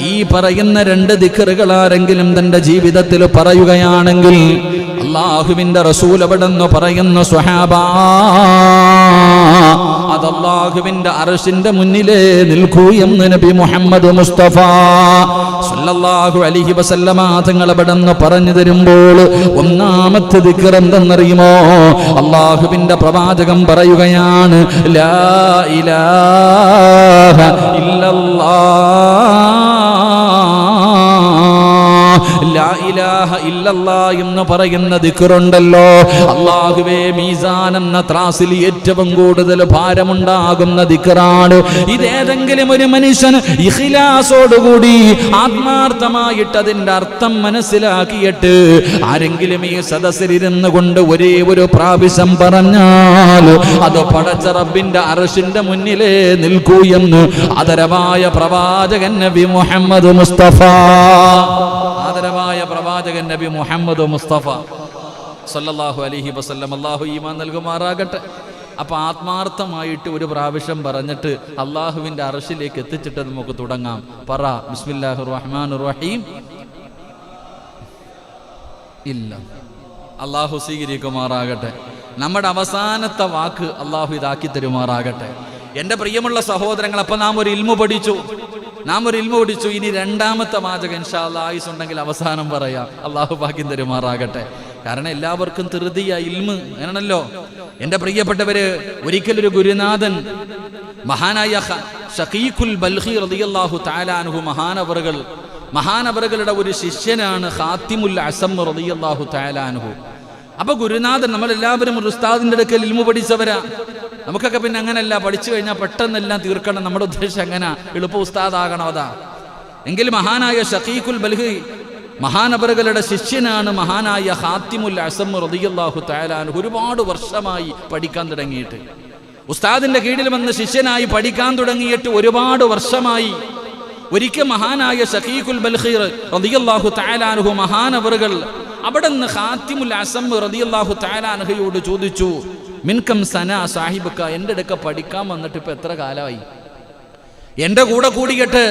ഈ പറയുന്ന 2 ദിക്റുകൾ ആരെങ്കിലും തന്റെ ജീവിതത്തിൽ പറയുകയാണെങ്കിൽ അല്ലാഹുവിന്റെ റസൂൽ അവിടെന്ന് പറയുന്ന സ്വഹാബാ, അത് അല്ലാഹുവിന്റെ അർശിന്റെ മുന്നിലേ നിൽക്കൂ എന്ന് നബി മുഹമ്മദ് മുസ്തഫ സല്ലല്ലാഹു അലൈഹി വസല്ലമ തങ്ങൾ അവിടെന്ന് പറഞ്ഞു തരുമ്പോൾ ഒന്നാമത്തെ ദിക്ർ എന്തെന്നറിയുമോ? അല്ലാഹുവിന്റെ പ്രവാചകൻ പറയുകയാണ്, ലാ ഇലാഹ ലാ ഇലാഹ ഇല്ലല്ലാഹ് എന്ന് പറയുന്ന ദിക്റുണ്ടല്ലോ, അല്ലാഹുവേ മീസാൻ എന്ന ത്രാസിൽ ഏറ്റവും കൂടുതൽ ഭാരമുണ്ടാകുന്ന ദിക്റാണ്. ഇതേതെങ്കിലും ഒരു മനുഷ്യൻ ഇഖ്ലാസോടുകൂടി ആത്മാർത്ഥമായിട്ട് അതിന്റെ അർത്ഥം മനസ്സിലാക്കിയിട്ട് ആരെങ്കിലും ഈ സദസ്സിലിരുന്ന് കൊണ്ട് ഒരേ ഒരു പ്രാവശ്യം പറഞ്ഞാൽ അത് പടച്ച റബ്ബിന്റെ അർശിന്റെ മുന്നിലേ നിൽക്കൂ എന്ന് ആദരവായ പ്രവാചകൻ നബി മുഹമ്മദ് മുസ്തഫ, ആദരവായ പ്രവാചകൻ നബി മുഹമ്മദ് മുസ്തഫ സല്ലല്ലാഹു അലൈഹി വസല്ലം. അല്ലാഹു ഈമാൻ നൽകുമാറാകട്ടെ. അപ്പൊ ആത്മാർത്ഥമായിട്ട് ഒരു പ്രാവശ്യം പറഞ്ഞിട്ട് അള്ളാഹുവിന്റെ അർശിലേക്ക് എത്തിച്ചിട്ട് നമുക്ക് തുടങ്ങാം. പറ, ബിസ്മില്ലാഹിർ റഹ്മാനിർ റഹീം. ഇല്ല, അള്ളാഹു സ്വീകരിക്കുമാറാകട്ടെ. നമ്മുടെ അവസാനത്തെ വാക്ക് അള്ളാഹു ഇതാക്കി തരുമാറാകട്ടെ. എൻ്റെ പ്രിയമുള്ള സഹോദരങ്ങൾ, അപ്പൊ നാം ഒരു ഇൽമു പഠിച്ചു. ഇനി 2ാമത്തെ വാചകം ഇൻഷാ അല്ലാഹ് ആയുസ് ഉണ്ടെങ്കിൽ അവസാനം പറയാം. അള്ളാഹു ഭാഗ്യം തരുമാറാകട്ടെ. കാരണം എല്ലാവർക്കും ധൃതിയ ഇൽമ് ആണല്ലോ. എൻ്റെ പ്രിയപ്പെട്ടവര്, ഒരിക്കലൊരു ഗുരുനാഥൻ മഹാനായ ഷഖീഖുൽ ബൽഖി റളിയല്ലാഹു തആല അൻഹു മഹാനവറുകളുടെ ഒരു ശിഷ്യനാണ് ഖാത്തിമുൽ അസം റളിയല്ലാഹു തആല അൻഹു. അപ്പൊ ഗുരുനാഥൻ, നമ്മളെല്ലാവരും ഒരു ഉസ്താദിന്റെ അടുക്കൽ ഇൽമു പഠിച്ചവരാ. നമുക്കൊക്കെ പിന്നെ അങ്ങനെയല്ല, പഠിച്ചു കഴിഞ്ഞാൽ പെട്ടെന്നെല്ലാം തീർക്കണം. നമ്മുടെ ഉദ്ദേശം അങ്ങനെ എളുപ്പ ഉസ്താദാകണം, അതാ. എങ്കിൽ മഹാനായ ഷഖീഖുൽ ബൽഖി മഹാനവറുകളുടെ ശിഷ്യനാണ് മഹാനായ ഖാത്തിമുൽ അസം റളിയല്ലാഹു തആല അൻഹു. ഒരുപാട് വർഷമായി പഠിക്കാൻ തുടങ്ങിയിട്ട്, ഉസ്താദിന്റെ കീഴിൽ വന്ന് ശിഷ്യനായി പഠിക്കാൻ തുടങ്ങിയിട്ട് ഒരുപാട് വർഷമായി. ഒരിക്കൽ മഹാനായ ഷഖീഖുൽ ബൽഖി റളിയല്ലാഹു തആല അൻഹു മഹാനവറുകൾ അവിടെ നിന്ന് ഖാത്തിമുൽ അസം റളിയല്ലാഹു തആല അൻഹയോട് ചോദിച്ചു, മിൻകം സനാ സാഹിബക്ക, എൻ്റെ അടുക്ക പഠിക്കാൻ വന്നിട്ട് ഇപ്പൊ എത്ര കാലമായി? എൻ്റെ കൂടെ കൂടിയിട്ട്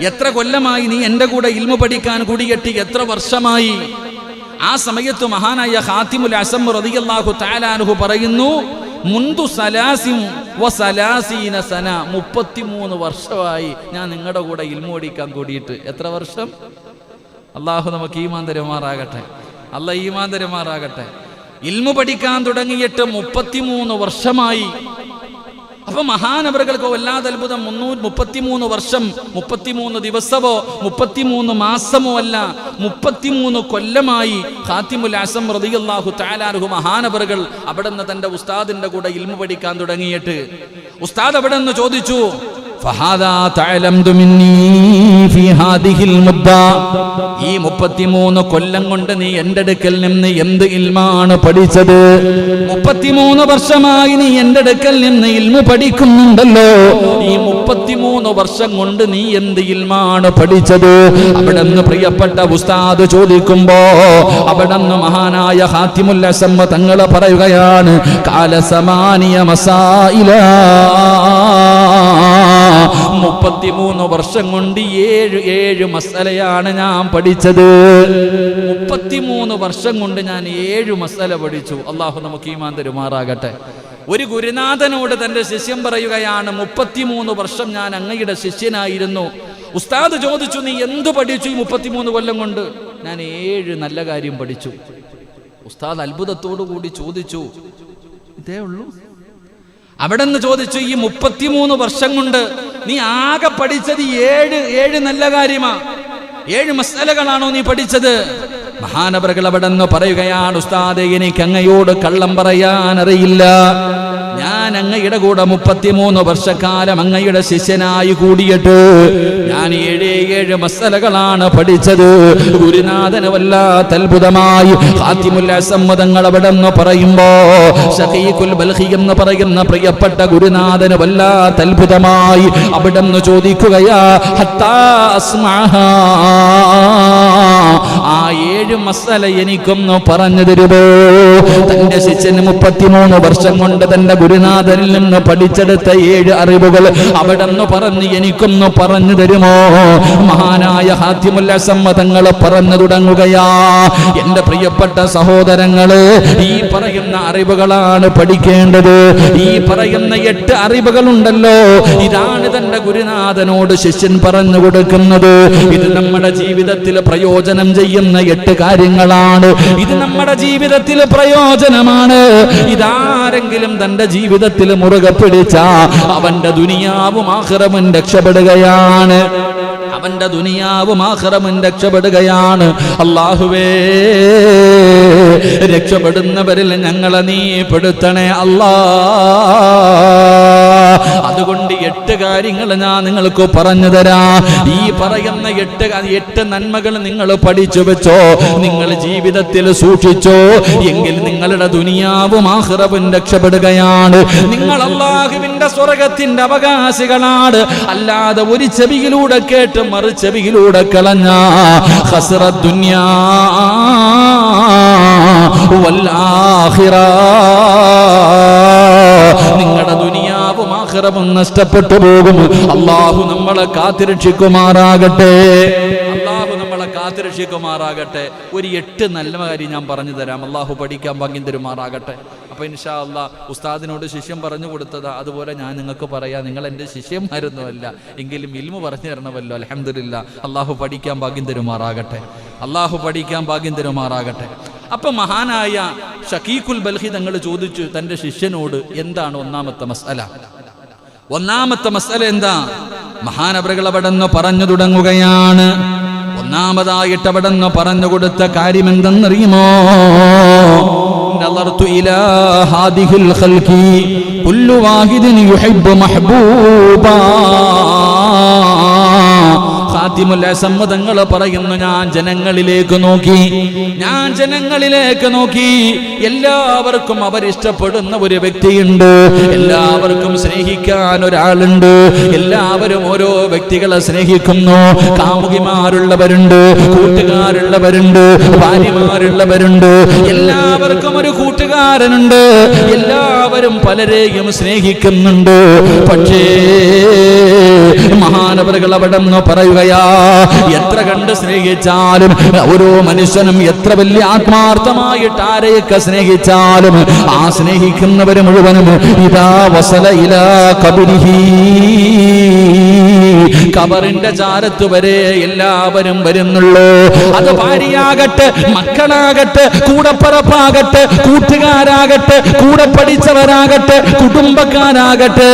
എത്ര കൊല്ലമായി? നീ എൻ്റെ കൂടെ ഇൽമു പഠിക്കാൻ കൂടിയിട്ട് എത്ര വർഷമായി? ആ സമയത്ത് മഹാനായ ഖാത്തിമുൽ അസം റളിയല്ലാഹു തആല അൻഹു പറയുന്നു, മുൻദു സലാസിൻ വസലാസീന സന, 33 വർഷമായി ഞാൻ നിങ്ങളുടെ കൂടെ ഇൽമു പഠിക്കാൻ കൂടിയിട്ട്. എത്ര വർഷം? അല്ലാഹു നമുക്ക് ഈമാൻ തരുമാറാകട്ടെ. അല്ലാഹ് ഈമാൻ തരുമാറാകട്ടെ. ഇൽമു പഠിക്കാൻ തുടങ്ങിയിട്ട് 33 വർഷമായി. അപ്പൊ മഹാനവറുകൾക്ക് വല്ലാതെ അത്ഭുതം. 33 വർഷം, 33 ദിവസമോ 33 മാസമോ അല്ല, 33 കൊല്ലമായി ഖാത്തിമുൽ അസം റളിയല്ലാഹു തആല അൻഹു മഹാനവറുകൾ അവിടെ നിന്ന് തന്റെ ഉസ്താദിന്റെ കൂടെ ഇൽമു പഠിക്കാൻ തുടങ്ങിയിട്ട്. ഉസ്താദ് അവിടെ നിന്ന് ചോദിച്ചു, ഫഹാദാ തഅലംതു മിന്നീ ഫീ ഹാദിഹിൽ മുദ്ദ, ഈ 33 കൊല്ലം കൊണ്ട് നീ എൻ്റെ അടുക്കൽ നിന്ന് എന്ത് ഇൽമാണ് പഠിച്ചത്? 33 വർഷമായി നീ എൻ്റെ അടുക്കൽ നിന്ന് ഇൽമു പഠിക്കുന്നുണ്ടല്ലോ, ഈ 33 വർഷം കൊണ്ട് നീ എന്ത് ഇൽമാണ് പഠിച്ചത്? അവിടെ നിന്ന് പ്രിയപ്പെട്ട ഉസ്താദ് ചോദിക്കുമ്പോ അവിടെ നിന്ന് മഹാനായ ഖാത്തിമുൽ അസം തങ്ങൾ പറയുകയാണ്, കാല സമാനിയ മസായില, 33 വർഷം കൊണ്ട് 7 മസലയാണ് ഞാൻ പഠിച്ചത്. 33 വർഷം കൊണ്ട് ഞാൻ 7 മസല പഠിച്ചു. അള്ളാഹു നമുക്ക് ഈമാൻ തരുമാറാകട്ടെ. ഒരു ഗുരുനാഥനോട് തന്റെ ശിഷ്യൻ പറയുകയാണ്, 33 വർഷം ഞാൻ അങ്ങയുടെ ശിഷ്യനായിരുന്നു. ഉസ്താദ് ചോദിച്ചു, നീ എന്ത് പഠിച്ചു ഈ 33 കൊല്ലം കൊണ്ട്? ഞാൻ 7 നല്ല കാര്യം പഠിച്ചു. ഉസ്താദ് അത്ഭുതത്തോടു കൂടി ചോദിച്ചു, ഇതേ ഉള്ളൂ? അവിടെ നിന്ന് ചോദിച്ചു, ഈ 33 വർഷം കൊണ്ട് നീ ആകെ പഠിച്ചത് 7 നല്ല കാര്യമാ? 7 മസലകളാണോ നീ പഠിച്ചത്? മഹാനവറുകൾ അവിടെ നിന്ന് പറയുകയാണ്, ഉസ്താദേ, എനിക്ക് അങ്ങയോട് കള്ളം പറയാൻ അറിയില്ല. ഞാൻ അങ്ങയുടെ കൂടെ 33 വർഷക്കാലം അങ്ങയുടെ ശിഷ്യനായി കൂടിയിട്ട് ഞാൻ 7 മസലകളാണ് പഠിച്ചത്. ഗുരുനാഥന് വല്ലാത്ത അത്ഭുതമായി. ഖാത്തിമുൽ അസം തങ്ങൾ അവിടെ നിന്ന് പറയുമ്പോ ഷഖീഖുൽ ബൽഖി എന്ന് പറയുന്ന പ്രിയപ്പെട്ട ഗുരുനാഥന് വല്ലാത്ത അത്ഭുതമായി. അവിടെ നിന്ന് ചോദിക്കുകയാ, ഹത്താ അസ്മഅഹാ, ആ 7 മസല എനിക്കൊന്ന് പറഞ്ഞു തരുമോ? തന്റെ ശിഷ്യന് 33 വർഷം കൊണ്ട് തന്റെ ഗുരുനാഥനിൽ നിന്ന് പഠിച്ചെടുത്ത 7 അറിവുകൾ അവിടെ നിന്ന് പറഞ്ഞ് എനിക്കൊന്ന് പറഞ്ഞു തരുമോ? മഹാനായ ഹാത്തിമുൽ അസം തങ്ങൾ പറഞ്ഞു തുടങ്ങുകയാ. എന്റെ പ്രിയപ്പെട്ട സഹോദരങ്ങള്, ഈ പറയുന്ന അറിവുകളാണ് പഠിക്കേണ്ടത്. ഈ പറയുന്ന 8 അറിവുകളുണ്ടല്ലോ, ഇതാണ് തന്റെ ഗുരുനാഥനോട് ശിഷ്യൻ പറഞ്ഞു കൊടുക്കുന്നത്. ഇത് നമ്മുടെ ജീവിതത്തിൽ പ്രയോജനം ചെയ്യുന്ന 8 കാര്യങ്ങളാണ്. ഇത് നമ്മുടെ ജീവിതത്തിൽ പ്രയോജനമാണ്. ഇതാരെങ്കിലും തന്റെ ജീവിതത്തിൽ മുറുകെ പിടിച്ച അവന്റെ ദുനിയാവും ആഖിറവും രക്ഷപ്പെടുകയാണ്. അവന്റെ ദുനിയാവും ആഖിറവും രക്ഷപ്പെടുകയാണ്. അല്ലാഹുവേ, രക്ഷപ്പെടുന്നവരിൽ ഞങ്ങളെ നീ പെടുത്തണേ അല്ലാ. അതുകൊണ്ട് 8 കാര്യങ്ങൾ ഞാൻ നിങ്ങൾക്ക് പറഞ്ഞു തരാം. ഈ പറയുന്ന 8 നന്മകൾ നിങ്ങൾ പഠിച്ചു വെച്ചോ, നിങ്ങൾ ജീവിതത്തിൽ സൂക്ഷിച്ചോ, എങ്കിൽ നിങ്ങളുടെ ദുനിയാവും ആഖിറവും രക്ഷപ്പെടുകയാണ്. നിങ്ങൾ അല്ലാഹുവിന്റെ സ്വർഗ്ഗത്തിന്റെ അവകാശികളാണ്. അല്ലാതെ ഒരു ചെവിയിലൂടെ കേട്ട് മറു ചെവിയിലൂടെ കളഞ്ഞ ഖസ്റ ദുനിയാ വൽ ആഖിറ, നിങ്ങളുടെ ദുനിയാവും ആഖിറവും നഷ്ടപ്പെട്ടു പോകും. അല്ലാഹു നമ്മളെ കാത്തിരക്ഷിക്കുമാറാകട്ടെ. അല്ലാഹു നമ്മളെ കാത്തിരക്ഷിക്കുമാറാകട്ടെ. ഒരു 8 നല്ല കാര്യം ഞാൻ പറഞ്ഞു തരാം. അല്ലാഹു പഠിക്കാൻ ഭാഗ്യം തരുമാറാകട്ടെ. അപ്പൊ ഇൻഷാ അല്ലാഹ് ഉസ്താദിനോട് ശിഷ്യം പറഞ്ഞു കൊടുത്തതാ, അതുപോലെ ഞാൻ നിങ്ങൾക്ക് പറയാം. നിങ്ങൾ എൻ്റെ ശിഷ്യന്മാരൊന്നുമല്ല, എങ്കിലും ഇൽമു പറഞ്ഞു തരണമല്ലോ. അൽഹംദുലില്ലാ. അല്ലാഹു പഠിക്കാൻ ഭാഗ്യം തരുമാറാകട്ടെ. അല്ലാഹു പഠിക്കാൻ ഭാഗ്യം തരുമാറാകട്ടെ. അപ്പൊ മഹാനായ ഷക്കീഖുൽ ബൽഖി തങ്ങൾ ചോദിച്ചു തന്റെ ശിഷ്യനോട്, എന്താണ് ഒന്നാമത്തെ മസ്അല? ഒന്നാമത്തെ മസ്അല എന്താ? മഹാനവറുകൾ അവിടെന്ന് പറഞ്ഞു തുടങ്ങുകയാണ്. ഒന്നാമതായിട്ട് അവിടെന്ന് പറഞ്ഞു കൊടുത്ത കാര്യം എന്തെന്നറിയുമോ? നളർതു ഇലാ ഹാദിഹിൽ ഖൽഖി കുല്ലു വാഹിദിൻ യുഹിബ്ബു മഹ്ബൂബാ. ഖാതിമുൽ അസം തങ്ങൾ പറയുന്നു, ഞാൻ ജനങ്ങളിലേക്ക് നോക്കി. എല്ലാവർക്കും അവരിഷ്ടപ്പെടുന്ന ഒരു വ്യക്തിയുണ്ട്, എല്ലാവർക്കും സ്നേഹിക്കാൻ ഒരാളുണ്ട്. എല്ലാവരും ഓരോ വ്യക്തികളെ സ്നേഹിക്കുന്നു. കാമുകിമാരുള്ളവരുണ്ട്, കൂട്ടുകാരുള്ളവരുണ്ട്, ഭാര്യമാരുള്ളവരുണ്ട്. എല്ലാവർക്കും ഒരു കൂട്ടുകാരനുണ്ട്. എല്ലാവരും പലരെയും സ്നേഹിക്കുന്നുണ്ട്. പക്ഷേ മഹാനവറുകൾ അവിടെ നിന്ന് പറയുകയാ, എത്ര കണ്ട് സ്നേഹിച്ചാലും, ഓരോ മനുഷ്യനും എത്ര വലിയ ആത്മാർത്ഥമായിട്ട് ആരെയൊക്കെ സ്നേഹിച്ചാലും, ആ സ്നേഹിക്കുന്നവര് മുഴുവനും ഇദാ വസല ഇലാ ഖബരിഹി, ഖബറിന്റെ ചാരത്ത് വരെ എല്ലാവരും വരുന്നുള്ളൂ. അത് ഭാര്യയാകട്ടെ, മക്കളാകട്ടെ, കൂടപ്പറപ്പാകട്ടെ, കൂട്ടുകാരാകട്ടെ, കൂടെ പഠിച്ചവരാകട്ടെ, കുടുംബക്കാരാകട്ടെ,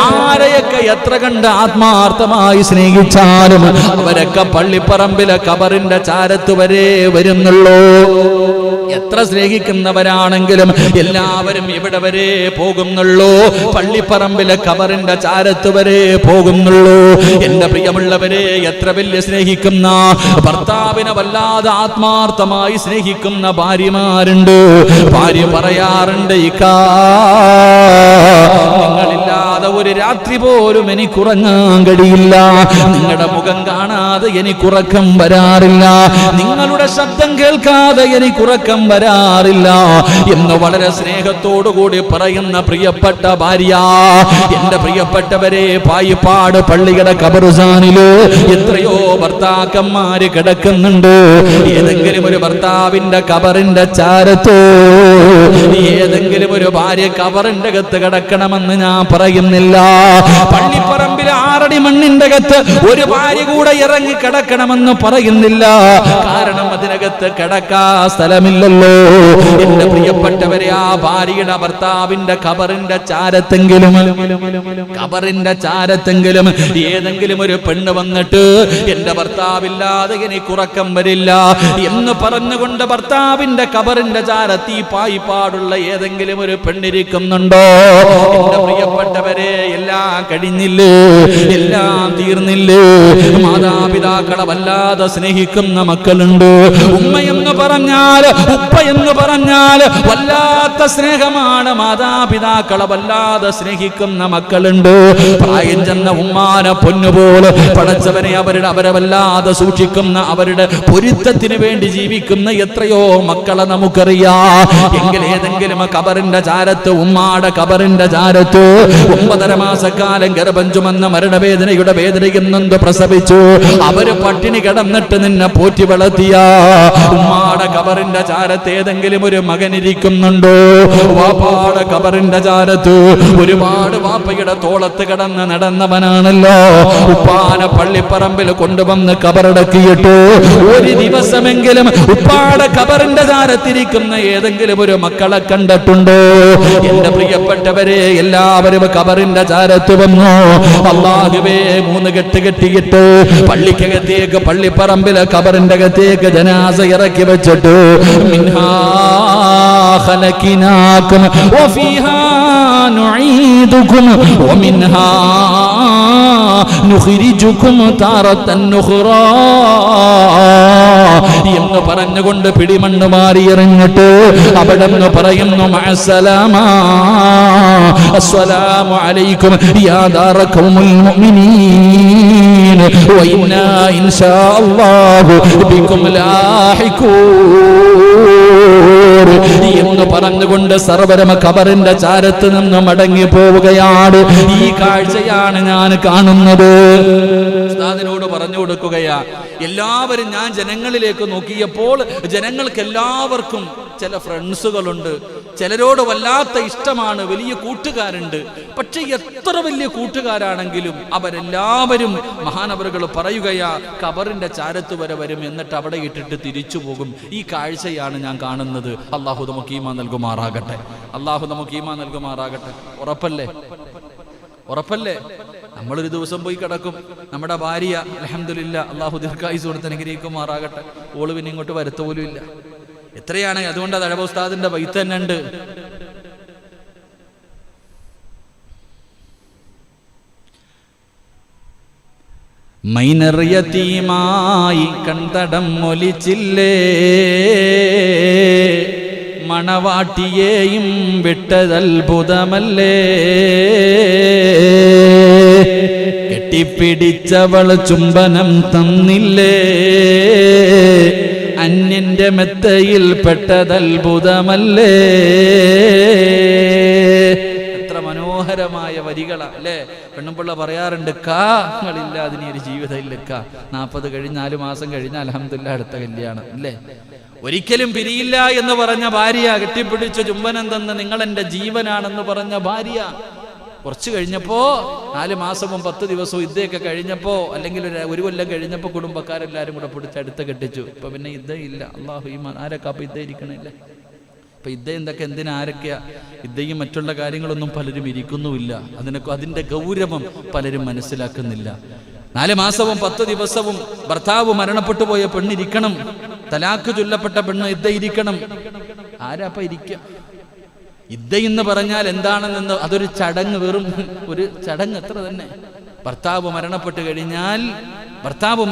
ആരെയൊക്കെ എത്ര കണ്ട് ആത്മാർത്ഥമായി സ്നേഹിച്ചാലും അവരൊക്കെ പള്ളിപ്പറമ്പിലെ ഖബറിന്റെ ചാരത്ത് വരെ വരുന്നുള്ളൂ. എത്ര സ്നേഹിക്കുന്നവരാണെങ്കിലും എല്ലാവരും ഇവിടെ വരെ പോകുന്നുള്ളൂ, പള്ളിപ്പറമ്പിലെ ഖബറിന്റെ ചാരത്ത് വരെ പോകുന്നുള്ളൂ. എന്റെ പ്രിയമുള്ളവരെ, എത്ര വലിയ സ്നേഹിക്കുന്ന ഭർത്താവിനെ വല്ലാതെ ആത്മാർത്ഥമായി സ്നേഹിക്കുന്ന ഭാര്യമാരുണ്ട്. ഭാര്യ പറയാറുണ്ട്, ഇക്കാ നിങ്ങളില്ലാതെ ഒരു രാത്രി പോലും എനിക്കുറങ്ങാൻ കഴിയില്ല, നിങ്ങളുടെ മുഖം കാണാതെ എനിക്കുറക്കം വരാറില്ല, നിങ്ങളുടെ ശബ്ദം കേൾക്കാതെ എനിക്കുറക്കം വരാറില്ല എന്ന് വളരെ സ്നേഹത്തോടുകൂടി പറയുന്ന പ്രിയപ്പെട്ട ഭാര്യ. എന്റെ പ്രിയപ്പെട്ടവരെ, പായിപ്പാട് പള്ളിയുടെ ഖബർസ്ഥാനില് എത്രയോ ഭർത്താക്കന്മാര് കിടക്കുന്നുണ്ട്. ഏതെങ്കിലും ഒരു ഭർത്താവിന്റെ ഖബറിന്റെ ചാരത്തോ, ഏതെങ്കിലും ഒരു ഭാര്യ ഖബറിന്റെ അകത്ത് കിടക്കണമെന്ന് ഞാൻ പറയുന്നില്ല. പള്ളിപ്പറമ്പിലെ 6 അടി മണ്ണിന്റെ അകത്ത് ഒരു ഭാര്യ കൂടെ ഇറങ്ങി കിടക്കണമെന്ന് പറയുന്നില്ല. കാരണം അതിനകത്ത് കിടക്കാ സ്ഥലമില്ലല്ലോ. എന്റെ പ്രിയപ്പെട്ടവരെ, ആ ഭാര്യയുടെ ഭർത്താവിന്റെ ഖബറിന്റെ ചാരത്തെങ്കിലും ഏതെങ്കിലും ഒരു പെണ്ണ് വന്നിട്ട് എന്റെ ഭർത്താവില്ലാതെ എനിക്ക് ഉറക്കം വരില്ല എന്ന് പറഞ്ഞുകൊണ്ട് ഭർത്താവിന്റെ ഖബറിന്റെ ചാരത്ത് ഈ പായിപ്പാടുള്ള ഏതെങ്കിലും ഒരു പെണ്ണിരിക്കുന്നുണ്ടോ? എന്റെ പ്രിയപ്പെട്ട പ്രിയപ്പെട്ടവരെ, എല്ലാം കഴിഞ്ഞില്ലേ? എല്ലാം തീർന്നില്ലേ? മാതാപിതാക്കളെ വല്ലാതെ സ്നേഹിക്കുന്ന മക്കളുണ്ട്. ഉമ്മയെന്ന് പറഞ്ഞാൽ, ഉപ്പയെന്ന് പറഞ്ഞാൽ വല്ലാത്ത സ്നേഹമാണ്. മാതാപിതാക്കളെ വല്ലാതെ സ്നേഹിക്കുന്ന മക്കളുണ്ട്. പ്രായം ചെന്ന ഉമ്മാനെ പൊന്നുപോലെ പടച്ചവനെ അവരെ വല്ലാതെ സൂക്ഷിക്കുന്ന, അവരുടെ പൊരുത്തത്തിന് വേണ്ടി ജീവിക്കുന്ന എത്രയോ മക്കളെ നമുക്കറിയാം. എങ്കിൽ ഏതെങ്കിലും കബറിന്റെ ചാരത്ത്, ഉമ്മാടെ കബറിന്റെ ചാരത്ത് 9.5 മാസക്കാലം ഗർഭം ചുമന്ന മരണവേദനയുടെ വേദനയെന്നെന്ത് പ്രസവിച്ചു, അവര് പട്ടിണി കിടന്നിട്ട് നിന്നെ പോറ്റി വളർത്തിയ ഉമ്മാടെ കബറിന്റെ ചാരത്ത് ഏതെങ്കിലും ഒരു മകൻ ഇരിക്കുന്നുണ്ടോ? വാപ്പാടെ കബറിന്റെ ചാരത്ത് ഒരുപാട് വാപ്പയുടെ തോളത്ത് കിടന്ന് നടന്നവനാണല്ലോ. ഉപ്പാനെ പള്ളിപ്പറമ്പിൽ കൊണ്ടുവന്ന് കബറടക്കിയിട്ട് ഒരു ദിവസമെങ്കിലും ഉപ്പാടെ കബറിന്റെ ചാരത്തിരിക്കുന്ന ഏതെങ്കിലും ഒരു മക്കളെ കണ്ടിട്ടുണ്ടോ? എന്റെ പ്രിയപ്പെട്ടവരെ, എല്ലാവരും കബറിന്റെ ചാരത്ത് വന്നു. അല്ലാഹുവേ, 3 കെട്ട് കെട്ടിയിട്ട് പള്ളിക്കകത്തേക്ക്, പള്ളിപ്പറമ്പിലെ കബറിന്റെ അകത്തേക്ക് ജനാസ ഇറക്കി വെച്ചിട്ട് മിൻഹാ ഖലഖനാകും വഫീഹാ നുഈദുകും വമിൻഹാ നുഖ്രിജുകും താറത്തൻ നുഖ്റാ എന്ന് പറഞ്ഞുകൊണ്ട് പിടിമണ്ണ് മാറി എറിഞ്ഞിട്ട് അവിടെ നിന്ന് പറയുന്നു, മഅസ്സലാമാ അസ്സലാമു അലൈക്കും യാ ദാറ ഖൗമുൽ മുഅ്മിനീൻ വ ഇന്നാ ഇൻഷാ അല്ലാഹു ബികും ലാഹിഖൂൻ എന്ന് പറഞ്ഞുകൊണ്ട് സർവ്വരും ഖബറിന്റെ ചാരത്ത് നിന്ന് മടങ്ങി പോവുകയാണ്. ഈ കാഴ്ചയാണ് ഞാൻ കാണുന്നത്. ഉസ്താദിനോട് പറഞ്ഞു കൊടുക്കുകയാ, എല്ലാവരും, ഞാൻ ജനങ്ങളിലേക്ക് നോക്കിയപ്പോൾ ജനങ്ങൾക്ക് എല്ലാവർക്കും ചില ഫ്രണ്ട്സുകളുണ്ട്, ചിലരോട് വല്ലാത്ത ഇഷ്ടമാണ്, വലിയ കൂട്ടുകാരുണ്ട്. പക്ഷെ എത്ര വലിയ കൂട്ടുകാരാണെങ്കിലും അവരെല്ലാവരും മഹാനവറുകൾ പറയുകയാ, ഖബറിന്റെ ചാരത്ത് വരെ വരും, എന്നിട്ട് അവിടെ ഇട്ടിട്ട് തിരിച്ചു പോകും. ഈ കാഴ്ചയാണ് ഞാൻ കാണുന്നത്. അള്ളാഹു നമുക്ക് ഈമാൻ നൽകുമാറാകട്ടെ. അള്ളാഹു നമുക്ക് ഈമാൻ നൽകുമാറാകട്ടെ. ഉറപ്പല്ലേ? ഉറപ്പല്ലേ? നമ്മളൊരു ദിവസം പോയി കിടക്കും. നമ്മുടെ ഭാര്യ അൽഹംദുലില്ലാ അള്ളാഹു ദീർഘായുസ്സ് കൊടുത്ത് അനുഗ്രഹിക്കുമാറാകട്ടെ, ഓള് പിന്നെ ഇങ്ങോട്ട് വരത്തോലും ഇല്ല. എത്രയാണ്? അതുകൊണ്ട് അത് അഴബ ഉസ്താദിന്റെ ബൈത്ത് തന്നെ ഉണ്ട്. മൈനറിയതീമായി കൺതടം ഒലിച്ചില്ലേ, മണവാട്ടിയെയും വിട്ടതത്ഭുതമല്ലേ, കെട്ടിപ്പിടിച്ചവൾ ചുംബനം തന്നില്ലേ, അന്യന്റെ മെത്തയിൽ പെട്ടതത്ഭുതമല്ലേ. എത്ര മനോഹരമായ വരികളാ അല്ലേ? പെണ്ണുപിള്ള പറയാറുണ്ട്, കാങ്ങളില്ലാതെ ഇനി ഒരു ജീവിതം ഇല്ല. 40 കഴിഞ്ഞ് 4 മാസം കഴിഞ്ഞ അൽഹംദുലില്ലാ അടുത്ത കല്യാണം അല്ലേ? ഒരിക്കലും പിരിയില്ല എന്ന് പറഞ്ഞ ഭാര്യ, കെട്ടിപ്പിടിച്ച് ചുംബനം തന്ന് നിങ്ങൾ എൻ്റെ ജീവനാണെന്ന് പറഞ്ഞ ഭാര്യ, കുറച്ച് കഴിഞ്ഞപ്പോ 4 മാസവും 10 ദിവസവും ഇദ്ദയൊക്കെ കഴിഞ്ഞപ്പോ, അല്ലെങ്കിൽ ഒരു കൊല്ലം കഴിഞ്ഞപ്പോ കുടുംബക്കാരെല്ലാരും കൂടെ പിടിച്ച് അടുത്ത് കെട്ടിച്ചു. ഇപ്പൊ പിന്നെ ഇദ്ദ ഇല്ല. അള്ളാഹു ഈമാൻ. ആരൊക്കെ അപ്പൊ ഇദ്ദ ഇരിക്കണില്ല? ഇപ്പൊ ഇദ്ദ എന്തൊക്കെ, എന്തിനാ, ആരൊക്കെയാ? ഇദ്ദയും മറ്റുള്ള കാര്യങ്ങളൊന്നും പലരും ഇരിക്കുന്നുമില്ല. അതിന്റെ ഗൗരവം പലരും മനസ്സിലാക്കുന്നില്ല. 4 മാസവും 10 ദിവസവും ഭർത്താവ് മരണപ്പെട്ടു പോയ പെണ്ണിരിക്കണം, തലാക്ക് ചൊല്ലപ്പെട്ട പെണ്ണ് ഇദ്ദ ഇരിക്കണം. ആരാപ്പ ഇരിക്കുക? ഇദ്ദ എന്ന് പറഞ്ഞാൽ എന്താണെന്ന്, അതൊരു ചടങ്ങ്, വെറും ഒരു ചടങ്ങ് അത്ര തന്നെ. ഭർത്താവ്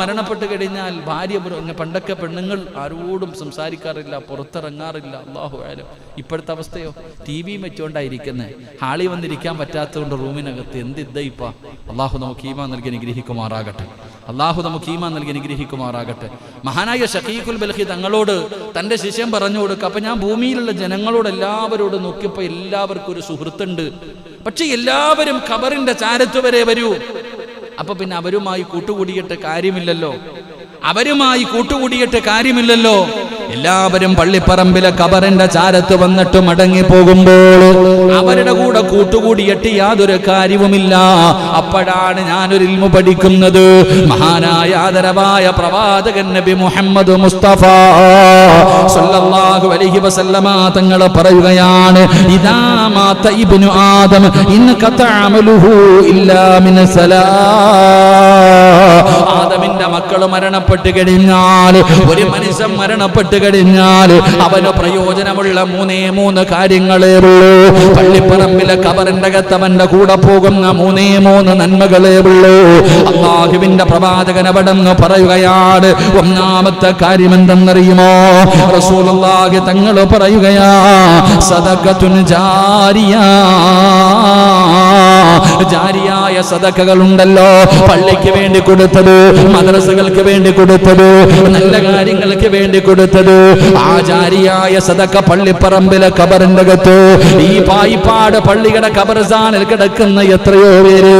മരണപ്പെട്ട് കഴിഞ്ഞാൽ ഭാര്യ, പണ്ടൊക്കെ പെണ്ണുങ്ങൾ ആരോടും സംസാരിക്കാറില്ല, പുറത്തിറങ്ങാറില്ല. അല്ലാഹു അലം. ഇപ്പോഴത്തെ അവസ്ഥയോ? TV വെച്ചുകൊണ്ടായിരിക്കുന്നത്. ഹാളി വന്നിരിക്കാൻ പറ്റാത്തതുകൊണ്ട് റൂമിനകത്ത്. എന്ത് ഇദ്ദയിപ്പ? അള്ളാഹു നമുക്ക് ഈമാൻ നൽകി അനുഗ്രഹിക്കുമാറാകട്ടെ. അള്ളാഹു നമുക്ക് ഈമാൻ നൽകി അനുഗ്രഹിക്കുമാറാകട്ടെ. മഹാനായ ഷഖീഖുൽ ബൽഖി തങ്ങളോട് തൻ്റെ ശിഷ്യൻ പറഞ്ഞു കൊടുക്കുക, അപ്പൊ ഞാൻ ഭൂമിയിലുള്ള ജനങ്ങളോട് എല്ലാവരോടും നോക്കിയപ്പോൾ എല്ലാവർക്കും ഒരു സുഹൃത്തുണ്ട്, പക്ഷെ എല്ലാവരും ഖബറിന്റെ ചാരത്ത് വരെ വരൂ. അപ്പൊ പിന്നെ അവരുമായി കൂട്ടുകൂടിയിട്ട് കാര്യമില്ലല്ലോ. എല്ലാവരും പള്ളിപ്പറമ്പിലെ ഖബറിന്റെ ചാരത്ത് വന്നിട്ട് മടങ്ങി പോകുമ്പോൾ അവരുടെ കൂടെ കൂട്ടുകൂടിയിട്ട് യാതൊരു കാര്യവുമില്ല. അപ്പോഴാണ് ഞാനൊരു ഇൽമു പഠിക്കുന്നത്. മഹാനായ ആദരവായ പ്രവാചകൻ നബി മുഹമ്മദ് മുസ്തഫ സല്ലല്ലാഹു അലൈഹി വസല്ലമ തങ്ങൾ പറയുകയാണ്, ഇദാ മാത ഇബ്നു ആദം ഇൻ ഖതഅമലുഹു ഇല്ലാ മിൻ സലാ. ആദമിന്റെ മക്കൾ മരണപ്പെട്ട് കഴിഞ്ഞാൽ, ഒരു മനുഷ്യൻ മരണപ്പെട്ട് കഴിഞ്ഞാൽ അവന് പ്രയോജനമുള്ള 3 കാര്യങ്ങളേ ഉള്ളൂ. പള്ളിപ്പറമ്പിലെ ഖബറിന്റെ അകത്ത് അവന്റെ കൂടെ പോകുന്ന 3 നന്മകളേ ഉള്ളൂ. അല്ലാഹുവിന്റെ പ്രവാചകൻ അവിടെന്ന് പറയുകയാണ്, ഒന്നാമത്തെ കാര്യം എന്തെന്നറിയുമോ? റസൂലുള്ളാഹി തങ്ങൾ പറയുകയാ, സദഖത്തുൻ ജാരിയ. ജാരിയായ സദഖകളുണ്ടല്ലോ, പള്ളിക്ക് വേണ്ടി കൊടുത്തത്, മദ്രസകൾക്ക് വേണ്ടി കൊടുത്തത്, നല്ല കാര്യങ്ങൾക്ക് വേണ്ടി കൊടുത്തത്. ആ ജാരിയായ സദഖ പള്ളിപ്പറമ്പിലെ ഖബറിന്റെ അകത്ത്, ഈ പായിപ്പാട് പള്ളിയുടെ ഖബർസ്ഥാനിൽ കിടക്കുന്ന എത്രയോ പേര്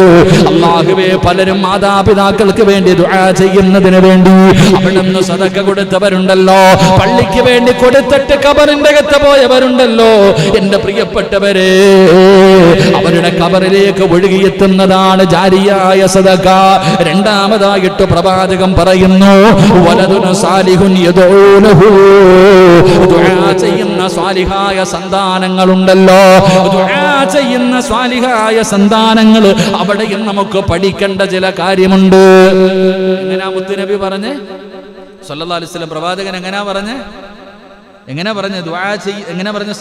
അല്ലാഹുവേ, പലരും മാതാപിതാക്കൾക്ക് വേണ്ടി ദുആ ചെയ്യുന്നതിന് വേണ്ടി അവിടുന്ന് സദഖ കൊടുത്തവരുണ്ടല്ലോ. പള്ളിക്ക് വേണ്ടി കൊടുത്തിട്ട് ഖബറിന്റെ അകത്ത് പോയവരുണ്ടല്ലോ. എന്റെ പ്രിയപ്പെട്ടവരെ, അവരുടെ ഖബറിലേക്ക് ഒഴുകിയെത്തുന്നതാണ് ജാരിയായ സദഖ. രണ്ടാമതായിട്ട് പ്രവാചകൻ പറയുന്നു, വലദുൻ സാലിഹുൻ യദഊലഹു. ദുആ ചെയ്യുന്ന സാലിഹായ സന്താനങ്ങളുണ്ടല്ലോ, ദുആ ചെയ്യുന്ന സാലിഹായ സന്താനങ്ങൾ. അവിടെയും നമുക്ക് പഠിക്കേണ്ട ചില കാര്യമുണ്ട്. എങ്ങനെയാ മുത്തുനബി പറഞ്ഞേ? സല്ലല്ലാഹു അലൈഹി വസല്ലം പ്രവാചകൻ എങ്ങനെയാ പറഞ്ഞേ? ദുആ എങ്ങനെ പറഞ്ഞു?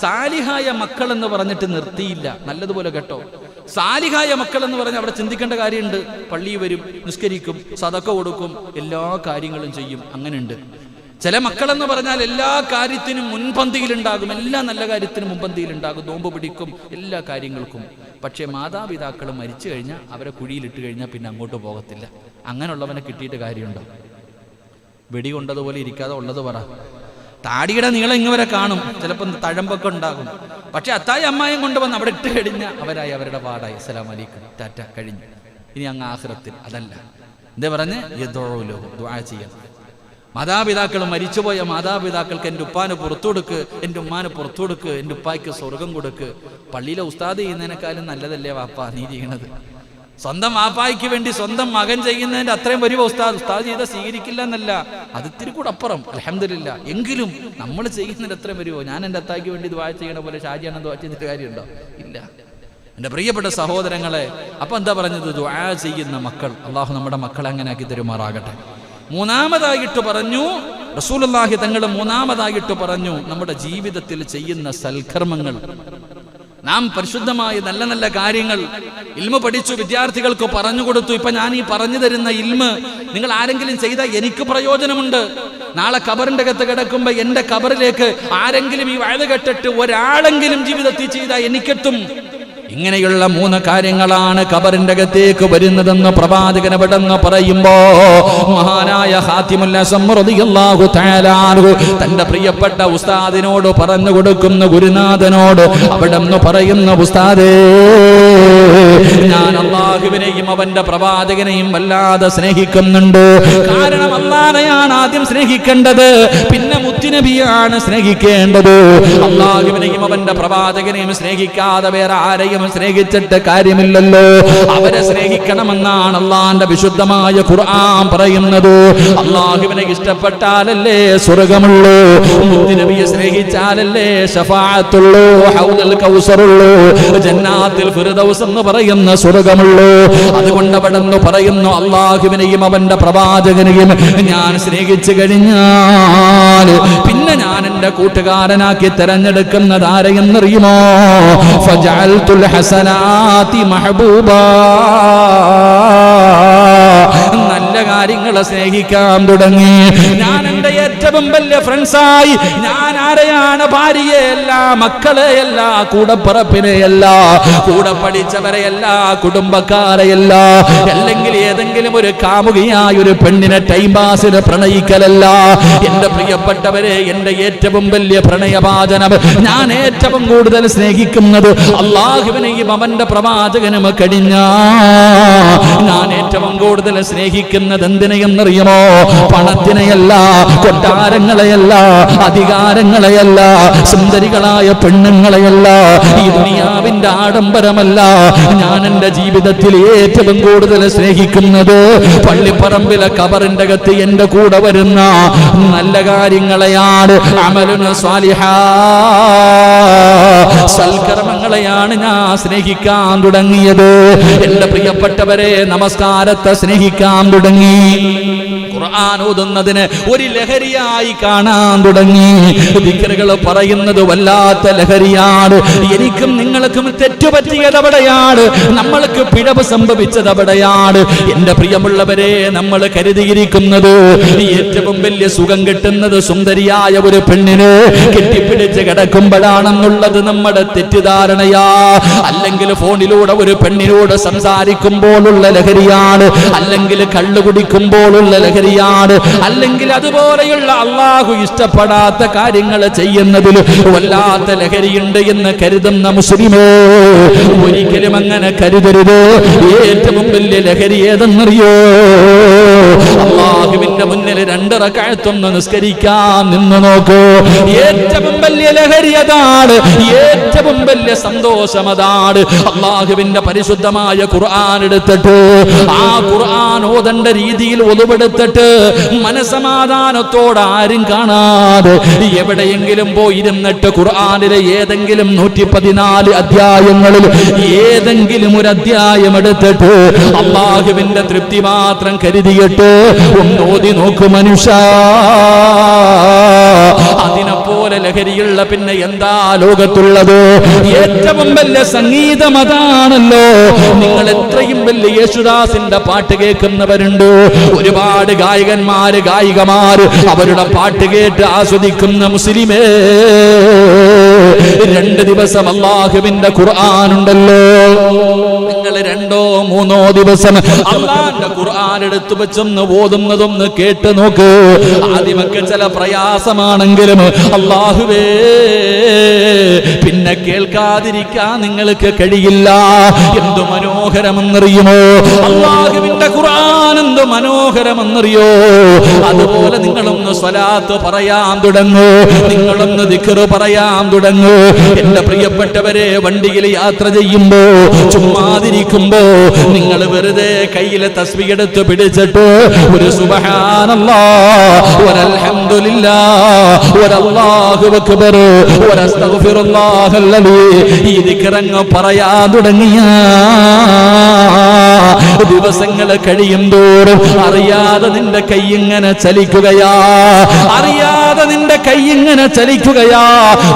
സാലിഹായ മക്കൾ എന്ന് പറഞ്ഞിട്ട് നിർത്തിയില്ല. നല്ലതുപോലെ കേട്ടോ. സാലിഹായ മക്കൾ എന്ന് പറഞ്ഞാൽ അവിടെ ചിന്തിക്കേണ്ട കാര്യമുണ്ട്. പള്ളി വരും, നിസ്കരിക്കും, സദഖ കൊടുക്കും, എല്ലാ കാര്യങ്ങളും ചെയ്യും. അങ്ങനെയുണ്ട്. ചില മക്കളെന്ന് പറഞ്ഞാൽ എല്ലാ കാര്യത്തിനും മുൻപന്തിയിലുണ്ടാകും, എല്ലാ നല്ല കാര്യത്തിനും മുൻപന്തിയിലുണ്ടാകും, നോമ്പ് പിടിക്കും, എല്ലാ കാര്യങ്ങൾക്കും. പക്ഷേ മാതാപിതാക്കൾ മരിച്ചു കഴിഞ്ഞാൽ അവരെ കുഴിയിലിട്ട് കഴിഞ്ഞാൽ പിന്നെ അങ്ങോട്ട് പോകത്തില്ല. അങ്ങനെയുള്ളവനെ കിട്ടിയിട്ട് കാര്യമുണ്ടോ? വെടി കൊണ്ടതുപോലെ ഇരിക്കാതെ ഉള്ളത് പറ. താടിയുടെ നീളം ഇങ്ങവരെ കാണും, ചിലപ്പോൾ തഴമ്പൊക്കെ ഉണ്ടാകും. പക്ഷെ അത്തായി അമ്മായും കൊണ്ടുവന്ന് അവിടെ ഇട്ട് കഴിഞ്ഞാൽ അവരായി, അവരുടെ പാടായി, അസ്സലാമു അലൈക്കും, ടാറ്റ, കഴിഞ്ഞു. ഇനി അങ്ങ് ആഖിറത്തിൽ അതല്ല. എന്താ പറഞ്ഞ്? യദഊലഹു, ദുആ ചെയ്യാം. മാതാപിതാക്കൾ, മരിച്ചുപോയ മാതാപിതാക്കൾക്ക് എൻ്റെ ഉപ്പാന് പുറത്തു കൊടുക്ക്, എൻ്റെ ഉമ്മാന് പുറത്തു കൊടുക്ക്, എൻ്റെ ഉപ്പായ്ക്ക് സ്വർഗം കൊടുക്ക്. പള്ളിയിലെ ഉസ്താദ് ചെയ്യുന്നതിനേക്കാളും നല്ലതല്ലേ വാപ്പ നീ ചെയ്യണത്? സ്വന്തം വാപ്പായ്ക്ക് വേണ്ടി സ്വന്തം മകൻ ചെയ്യുന്നതിന്റെ അത്രയും വരുവോ ഉസ്താദ് ചെയ്ത സ്വീകരിക്കില്ല എന്നല്ല, അത് ഇത്തിരി കൂടെ അപ്പുറം. അൽഹംദുലില്ലാ. എങ്കിലും നമ്മൾ ചെയ്യുന്നതിന് എത്രയും വരുവോ? ഞാൻ എൻ്റെ അത്തായ്ക്ക് വേണ്ടി ദുആ ചെയ്യണ പോലെ ഷാജിയാണ് ദുആ ചെയ്തിട്ട് കാര്യമുണ്ടോ? ഇല്ല. എൻ്റെ പ്രിയപ്പെട്ട സഹോദരങ്ങളെ, അപ്പൊ എന്താ പറഞ്ഞത്? ദുആ ചെയ്യുന്ന മക്കൾ. അള്ളാഹു നമ്മുടെ മക്കളെ അങ്ങനെ ആക്കി തരുമാറാകട്ടെ. മൂന്നാമതായിട്ട് പറഞ്ഞു റസൂലുള്ളാഹി തങ്ങൾ, മൂന്നാമതായിട്ട് പറഞ്ഞു നമ്മുടെ ജീവിതത്തിൽ ചെയ്യുന്ന സൽക്കർമ്മങ്ങൾ. നാം പരിശുദ്ധമായ നല്ല നല്ല കാര്യങ്ങൾ ഇൽമു പഠിച്ചു, വിദ്യാർത്ഥികൾക്ക് പറഞ്ഞു കൊടുത്തു. ഇപ്പൊ ഞാൻ ഈ പറഞ്ഞു തരുന്ന ഇൽമ് നിങ്ങൾ ആരെങ്കിലും ചെയ്താൽ എനിക്ക് പ്രയോജനമുണ്ട്. നാളെ ഖബറിന്റെ അകത്ത് കിടക്കുമ്പോ എന്റെ ഖബറിലേക്ക് ആരെങ്കിലും ഈ വയത് കേട്ടിട്ട് ഒരാളെങ്കിലും ജീവിതത്തിൽ ചെയ്താൽ എനിക്കെത്തും. ഇങ്ങനെയുള്ള 3 കാര്യങ്ങളാണ് ഖബറിന്റെ അകത്തേക്ക് വരുന്നതെന്ന് പ്രവാചകൻ അവിടെന്ന് പറയുമ്പോ മഹാനായ ഖാതിമുൽ അസം റളിയല്ലാഹു തആല അൻഹു തന്റെ പ്രിയപ്പെട്ട ഉസ്താദിനോട് പറഞ്ഞു കൊടുക്കുന്ന ഗുരുനാഥനോട് അവിടെന്ന് പറയുന്ന, ഉസ്താദേ, ഞാൻ അല്ലാഹുവിനെയും അവന്റെ പ്രവാചകനെയും വല്ലാതെ സ്നേഹിക്കുന്നുണ്ട്. കാരണം അല്ലാഹനെയാണ് ആദ്യം സ്നേഹിക്കേണ്ടത്, പിന്നെ മുത്തുനബിയാണ് സ്നേഹിക്കേണ്ടത്. അല്ലാഹുവിനെയും അവന്റെ പ്രവാചകനെയും സ്നേഹിക്കാതെ വേറെ ആരെയും സ്നേഹിച്ചിട്ട് കാര്യമില്ലല്ലോ. അവരെ സ്നേഹിക്കണമെന്നാണ് അള്ളാന്റെ വിശുദ്ധമായ ഖുർആൻ പറയുന്നത്. അള്ളാഹുവിനെ ഇഷ്ടപ്പെട്ടാലല്ലേ സ്വർഗമുള്ളൂ, മുത്തുനബിയെ സ്നേഹിച്ചാലല്ലേ ശഫാഅത്തുള്ളൂ, ഹൗദുൽ കൗസറുള്ളൂ, ജന്നാത്തുൽ ഫിർദൗസ് എന്ന് പറയുന്ന സ്വർഗമുള്ളൂ. അതുകൊണ്ട് അവിടെന്ന് പറയുന്നു, അള്ളാഹുവിനെയും അവന്റെ പ്രവാചകനെയും ഞാൻ സ്നേഹിച്ചു കഴിഞ്ഞാൽ പിന്നെ ഞാൻ എന്റെ കൂട്ടുകാരനാക്കി തെരഞ്ഞെടുക്കുന്നത് ആരെയെന്നറിയുമോ? ഫജഅൽതുൽ ഹസനാതി മഹബൂബാ. നല്ല കാര്യങ്ങളെ സ്നേഹിക്കാൻ തുടങ്ങി. ഞാൻ എന്റെ ഏറ്റവും വലിയ ഫ്രണ്ട്സായി ഞാൻ ആരെയാണ്? ഭാര്യയെയല്ല, മക്കളെയല്ല, കൂടപ്പിറപ്പിനെയല്ല, കൂടെ പഠിച്ചവരെയല്ല, കുടുംബക്കാരെയല്ല, അല്ലെങ്കിൽ ഏതെങ്കിലും ഒരു കാമുകിയായ ഒരു പെണ്ണിനെ ടൈം പാസിന് പ്രണയിക്കലല്ല. എന്റെ പ്രിയപ്പെട്ടവരെ, എന്റെ ഏറ്റവും വലിയ പ്രണയവാചനം, ഞാൻ ഏറ്റവും കൂടുതൽ സ്നേഹിക്കുന്നത് അല്ലാഹുവിനെയും അവന്റെ പ്രവാചകനും കഴിഞ്ഞാ. ഞാൻ ഏറ്റവും കൂടുതൽ സ്നേഹിക്കുന്നത് എന്തിനെയെന്നറിയുമോ? പണത്തിനെയല്ല, കൊട്ടാരങ്ങളെയല്ല, അധികാരങ്ങളെയല്ല, സുന്ദരികളായ പെണ്ണുങ്ങളെയല്ല, ഈ ദുനിയാവിന്റെ ആഡംബരമല്ല. ഞാൻ എന്റെ ജീവിതത്തിൽ ഏറ്റവും കൂടുതൽ സ്നേഹിക്കുന്നത് പള്ളിപ്പറമ്പിലെ ഖബറിന്റെ അകത്ത് എന്റെ കൂടെ വരുന്ന നല്ല കാര്യങ്ങളെയാണ്. അമലുൻ സ്വാലിഹാ, സൽക്കർമ്മങ്ങളെയാണ് ഞാൻ സ്നേഹിക്കാൻ തുടങ്ങിയത്. എന്റെ പ്രിയപ്പെട്ടവരെ, നമസ്കാരത്തെ സ്നേഹിക്കാൻ തുടങ്ങി. ഖുർആൻ ഓതുന്നതിന് ഒരു ലഹരിയായി കാണാൻ തുടങ്ങി. ദിക്റുകൾ പറയുന്നത് വല്ലാത്ത ലഹരിയാണ്. എനിക്കും നിങ്ങൾക്കും തെറ്റുപറ്റിയത് അവിടെയാണ്, നമ്മൾക്ക് പിഴവ് സംഭവിച്ചത് അവിടെയാണ്. എന്റെ പ്രിയമുള്ളവരെ, നമ്മൾ കരുതിയിരിക്കുന്നത് ഏറ്റവും വലിയ സുഖം കിട്ടുന്നത് സുന്ദരിയായ ഒരു പെണ്ണിന് കെട്ടിപ്പിടിച്ച് കിടക്കുമ്പോഴാണെന്നുള്ളത് നമ്മുടെ തെറ്റിദ്ധാരണയാ. അല്ലെങ്കിൽ ഫോണിലൂടെ ഒരു പെണ്ണിനോട് സംസാരിക്കുമ്പോഴുള്ള ലഹരിയാണ്, അല്ലെങ്കിൽ കള്ളു കുടിക്കുമ്പോഴുള്ള ലഹരിയാണ്, അല്ലെങ്കിൽ അതുപോലെയുള്ള അള്ളാഹു ഇഷ്ടപ്പെടാത്ത കാര്യങ്ങൾ ചെയ്യുന്നതിൽ വല്ലാത്ത ലഹരിയുണ്ട് എന്ന് കരുതുന്ന മുസ്ലിമേ, ഒരിക്കലും അങ്ങനെ കരുതരുത്. ഏറ്റവും വലിയ ലഹരി ഏതെന്നറിയോ? അള്ളാഹുവിന്റെ മുന്നിൽ 2 റക്അത്തൊന്ന് നിസ്കരിക്കാൻ നിന്ന് നോക്കൂ. ഏറ്റവും വലിയ ലഹരി അതാണ്, ഏറ്റവും വലിയ സന്തോഷം അതാണ്. അള്ളാഹുവിന്റെ പരിശുദ്ധമായ ഖുർആൻ എടുത്തിട്ട് ആ ഖുർആൻ ഓതേണ്ട രീതിയിൽ ഒതുവെടുത്തിട്ട് മനസമാധാനത്തോടെ ആരും കാണാതെ എവിടെയെങ്കിലും പോയിരുന്നിട്ട് ഖുർആനിലെ ഏതെങ്കിലും 114 അധ്യായങ്ങളിൽ ഏതെങ്കിലും ഒരു അധ്യായം എടുത്തിട്ട് അള്ളാഹുവിന്റെ തൃപ്തി മാത്രം കരുതിയിട്ട് ഒന്നോതി നോക്കു മനുഷ്യ. അതിനെപ്പോലെ ലഹരിയുള്ള പിന്നെ എന്താ ലോകത്തുള്ളത്? ഏറ്റവും വലിയ സംഗീതം അതാണല്ലോ. നിങ്ങൾ എത്രയും വലിയ യേശുദാസിന്റെ പാട്ട് കേൾക്കുന്നവരുണ്ട്, ഒരുപാട് ഗായകന്മാര് ഗായികമാര് അവരുടെ പാട്ട് കേട്ട് ആസ്വദിക്കുന്ന മുസ്ലിമേ, 2 ദിവസം അല്ലാഹുവിന്റെ ഖുർആൻ ഉണ്ടല്ലോ, നിങ്ങൾ 2-3 ദിവസം അല്ലാഹുവിന്റെ ഖുർആൻ എടുത്തു വെച്ചൊന്ന് ഓതുന്നതൊന്ന് കേട്ട് നോക്ക്. ആദ്യമൊക്കെ ചില പ്രയാസമാണെങ്കിലും അല്ലാഹുവേ പിന്നെ കേൾക്കാതിരിക്കാൻ നിങ്ങൾക്ക് കഴിയില്ല. എന്തു മനോഹരമെന്നറിയുമോ അല്ലാഹുവിന്റെ ഖുർആൻ, എന്തു മനോഹരമെന്നറിയോ? അതുപോലെ നിങ്ങളൊന്ന് സ്വലാത്ത് പറയാൻ തുടങ്ങൂ, നിങ്ങളൊന്ന് ദിക്ർ പറയാൻ തുടങ്ങൂ. എന്റെ പ്രിയപ്പെട്ടവരെ, വണ്ടിയിൽ യാത്ര ചെയ്യുമ്പോ ചുമ്മാതിരിക്കുമ്പോ നിങ്ങൾ വെറുതെ കയ്യിലെ തസ്ബീഹ് എടുത്ത് പിടിച്ചിട്ട് ഒരു സുബ്ഹാനല്ലാഹ് വൽഹംദുലില്ലാഹ് വല്ലാഹു അക്ബർ വഅസ്തഗ്ഫിറുല്ലാഹല്ലദീ ഈ ദിക്റങ്ങ് പറയാൻ തുടങ്ങിയ ദിവസങ്ങൾ കഴിയും തോറും അറിയാതെ നിന്റെ കൈ ഇങ്ങനെ ചലിക്കുകയാ, അറിയാതെ നിന്റെ കൈ ഇങ്ങനെ ചലിക്കുകയാ.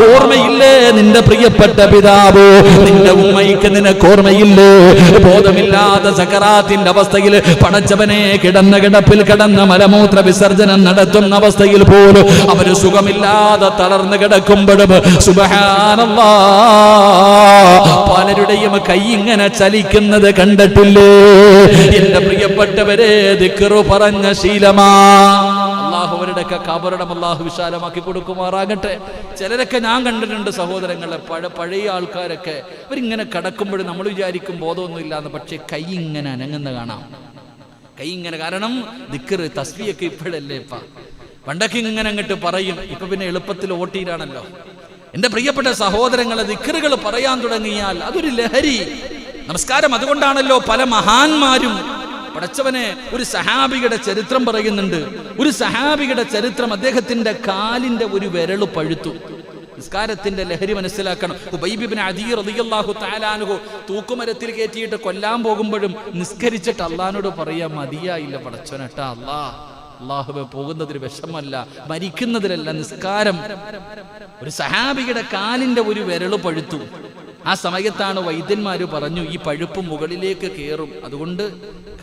ഓർമ്മയില്ലേ നിന്റെ പ്രിയപ്പെട്ട പിതാവ്, നിന്റെ ഉമ്മയ്ക്ക് നിനക്ക് ഓർമ്മയില്ലേ? ബോധമില്ലാത്ത സക്കറാത്തിന്റെ അവസ്ഥയിൽ പടച്ചവനെ കിടന്ന കിടപ്പിൽ കിടന്ന മലമൂത്ര വിസർജനം നടത്തുന്ന അവസ്ഥയിൽ പോലും അവര് സുഖമില്ലാതെ തളർന്നു കിടക്കുമ്പോഴും സുബ്ഹാനല്ലാഹ് പലരുടെയും കൈ ഇങ്ങനെ ചലിക്കുന്നത് കണ്ടിട്ടില്ലേ? എന്റെ പ്രിയപ്പെട്ടവരെ, ദിക്ർ പറഞ്ഞ ശീലമാ. അല്ലാഹു അവരുടെയൊക്കെ ഖബറിടം അല്ലാഹു വിശാലമാക്കി കൊടുക്കുമാറാകട്ടെ. ചിലരൊക്കെ ഞാൻ കണ്ടിട്ടുണ്ട് സഹോദരങ്ങളെ, പഴയ ആൾക്കാരൊക്കെ അവരിങ്ങനെ കിടക്കുമ്പോഴും നമ്മൾ വിചാരിക്കും ബോധമൊന്നും ഇല്ലാന്ന്, പക്ഷെ കൈ ഇങ്ങനെ അനങ്ങുന്ന കാണാം, കൈ ഇങ്ങനെ. കാരണം ദിക്ർ തസ്ബീഹൊക്കെ ഇപ്പോഴല്ലേ പണ്ടൊക്കെ ഇങ്ങനെ അങ്ങോട്ട് പറയും, ഇപ്പൊ പിന്നെ എളുപ്പത്തിൽ ഓട്ടിയിലാണല്ലോ. എന്റെ പ്രിയപ്പെട്ട സഹോദരങ്ങളെ, ദിക്റുകൾ പറയാൻ തുടങ്ങിയാൽ അതൊരു ലഹരി. നമസ്കാരം അതുകൊണ്ടാണല്ലോ പല മഹാന്മാരും പടച്ചവനെ, ഒരു സഹാബിയുടെ ചരിത്രം പറയുന്നുണ്ട്. ഒരു സഹാബിയുടെ ചരിത്രം, അദ്ദേഹത്തിന്റെ കാലിന്റെ ഒരു വിരൽ പഴുത്തു. നിസ്കാരത്തിന്റെ ലഹരി മനസ്സിലാക്കണം. ഉബൈബ് ഇബ്നു അദീ റളിയല്ലാഹു തആല അൻഹു തൂക്കുമരത്തിൽ കയറ്റിയിട്ട് കൊല്ലാൻ പോകുമ്പോഴും നിസ്കരിച്ചിട്ട് അള്ളാഹിനോട് പറയാ, മതിയായില്ല പടച്ചവനേട്ടാ, അള്ളാഹുവേ പോകുന്നതിൽ വിഷമല്ല, മരിക്കുന്നതിലല്ല നിസ്കാരം. ഒരു സഹാബിയുടെ കാലിന്റെ ഒരു വിരൽ പഴുത്തു. ആ സമയത്താണ് വൈദ്യന്മാര് പറഞ്ഞു, ഈ പഴുപ്പ് മുകളിലേക്ക് കയറും, അതുകൊണ്ട്